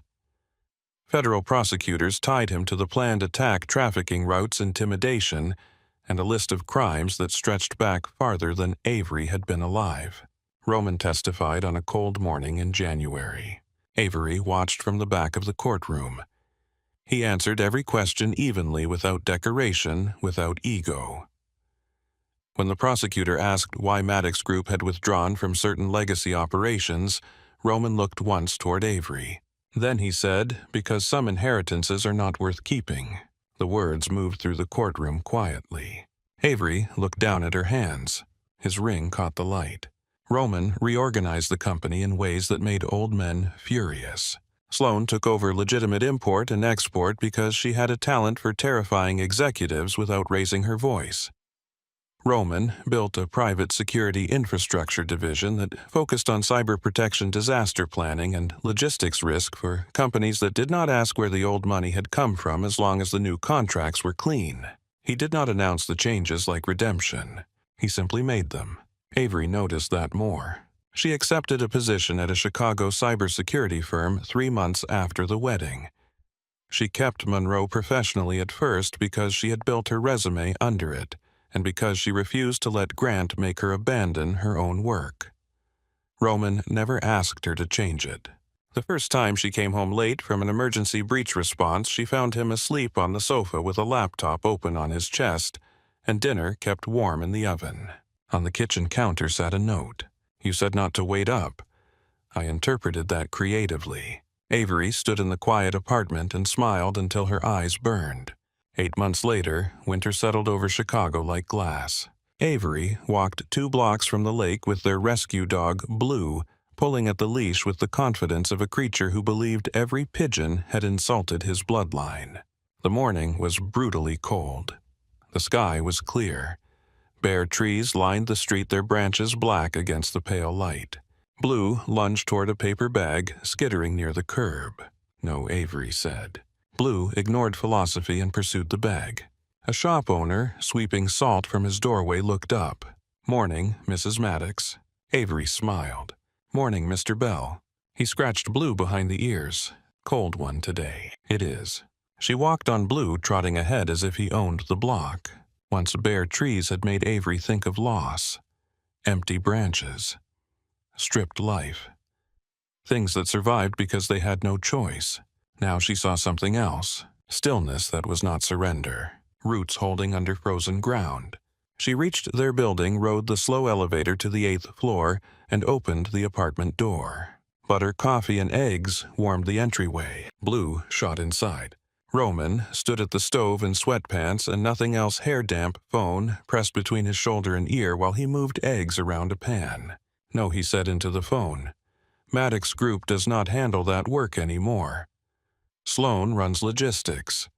Federal prosecutors tied him to the planned attack, trafficking routes, intimidation, and a list of crimes that stretched back farther than Avery had been alive. Roman testified on a cold morning in January. Avery watched from the back of the courtroom. He answered every question evenly, without decoration, without ego. When the prosecutor asked why Maddox Group had withdrawn from certain legacy operations, Roman looked once toward Avery. Then he said, "Because some inheritances are not worth keeping." The words moved through the courtroom quietly. Avery looked down at her hands. His ring caught the light. Roman reorganized the company in ways that made old men furious. Sloan took over legitimate import and export because she had a talent for terrifying executives without raising her voice. Roman built a private security infrastructure division that focused on cyber protection, disaster planning, and logistics risk for companies that did not ask where the old money had come from as long as the new contracts were clean. He did not announce the changes like redemption. He simply made them. Avery noticed that more. She accepted a position at a Chicago cybersecurity firm 3 months after the wedding. She kept Monroe professionally at first because she had built her resume under it, and because she refused to let Grant make her abandon her own work. Roman never asked her to change it. The first time she came home late from an emergency breach response, she found him asleep on the sofa with a laptop open on his chest, and dinner kept warm in the oven. On the kitchen counter sat a note. "You said not to wait up." I interpreted that creatively. Avery stood in the quiet apartment and smiled until her eyes burned. 8 months later, winter settled over Chicago like glass. Avery walked 2 blocks from the lake with their rescue dog, Blue, pulling at the leash with the confidence of a creature who believed every pigeon had insulted his bloodline. The morning was brutally cold. The sky was clear. Bare trees lined the street, their branches black against the pale light. Blue lunged toward a paper bag skittering near the curb. "No," Avery said. Blue ignored philosophy and pursued the bag. A shop owner, sweeping salt from his doorway, looked up. "Morning, Mrs. Maddox." Avery smiled. "Morning, Mr. Bell." He scratched Blue behind the ears. "Cold one today." "It is." She walked on Blue, trotting ahead as if he owned the block. Once bare trees had made Avery think of loss. Empty branches. Stripped life. Things that survived because they had no choice. Now she saw something else. Stillness that was not surrender. Roots holding under frozen ground. She reached their building, rode the slow elevator to the 8th floor, and opened the apartment door. Butter, coffee, and eggs warmed the entryway. Blue shot inside. Roman stood at the stove in sweatpants and nothing else, hair-damp, phone pressed between his shoulder and ear while he moved eggs around a pan. "No," he said into the phone. "Maddox Group does not handle that work anymore. Sloan runs logistics.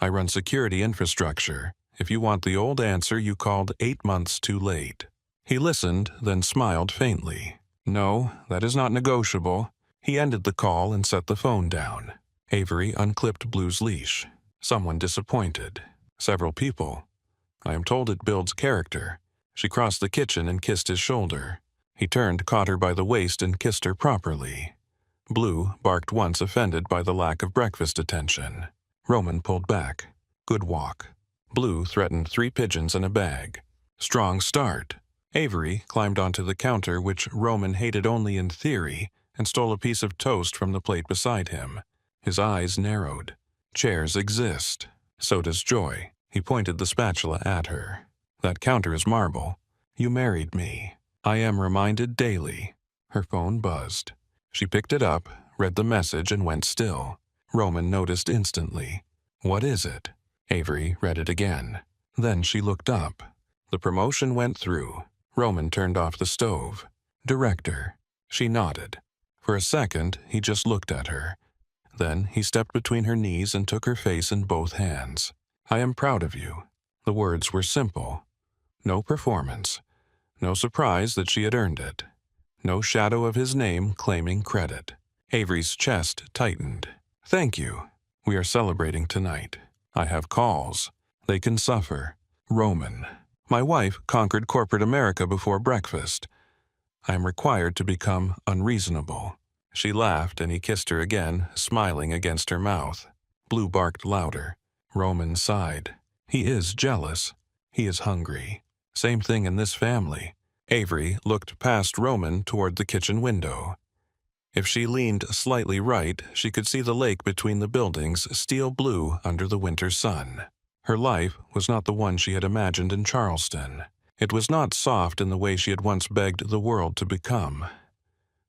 I run security infrastructure. If you want the old answer, you called 8 months too late." He listened, then smiled faintly. "No, that is not negotiable." He ended the call and set the phone down. Avery unclipped Blue's leash. "Someone disappointed. Several people. I am told it builds character." She crossed the kitchen and kissed his shoulder. He turned, caught her by the waist, and kissed her properly. Blue barked once, offended by the lack of breakfast attention. Roman pulled back. "Good walk." Blue threatened 3 pigeons and a bag. Strong start. Avery climbed onto the counter, which Roman hated only in theory, and stole a piece of toast from the plate beside him. His eyes narrowed. "Chairs exist. So does joy." He pointed the spatula at her. "That counter is marble. You married me. I am reminded daily." Her phone buzzed. She picked it up, read the message, and went still. Roman noticed instantly. "What is it?" Avery read it again. Then she looked up. The promotion went through. Roman turned off the stove. "Director." She nodded. For a second, he just looked at her. Then he stepped between her knees and took her face in both hands. "I am proud of you." The words were simple. No performance. No surprise that she had earned it. No shadow of his name claiming credit. Avery's chest tightened. "Thank you. We are celebrating tonight. I have calls. They can suffer. Roman. My wife conquered corporate America before breakfast. I am required to become unreasonable." She laughed, and he kissed her again, smiling against her mouth. Blue barked louder. Roman sighed. "He is jealous. He is hungry. Same thing in this family." Avery looked past Roman toward the kitchen window. If she leaned slightly right, she could see the lake between the buildings, steel blue under the winter sun. Her life was not the one she had imagined in Charleston. It was not soft in the way she had once begged the world to become.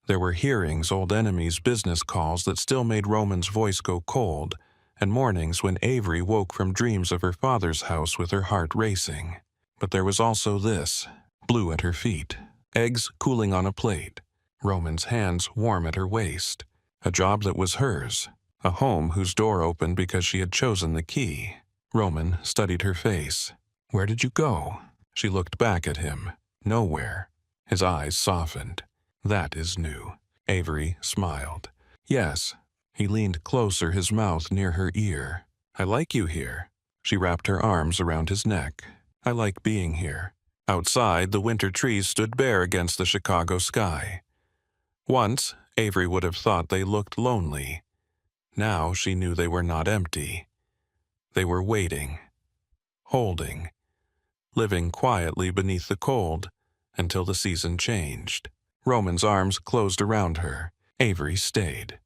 There were hearings, old enemies, business calls that still made Roman's voice go cold, and mornings when Avery woke from dreams of her father's house with her heart racing. But there was also this, blue at her feet, eggs cooling on a plate, Roman's hands warm at her waist, a job that was hers, a home whose door opened because she had chosen the key. Roman studied her face. "Where did you go?" She looked back at him. "Nowhere." His eyes softened. "That is new." Avery smiled. "Yes." He leaned closer, his mouth near her ear. "I like you here." She wrapped her arms around his neck. "I like being here." Outside, the winter trees stood bare against the Chicago sky. Once, Avery would have thought they looked lonely. Now she knew they were not empty. They were waiting, holding, living quietly beneath the cold until the season changed. Roman's arms closed around her. Avery stayed.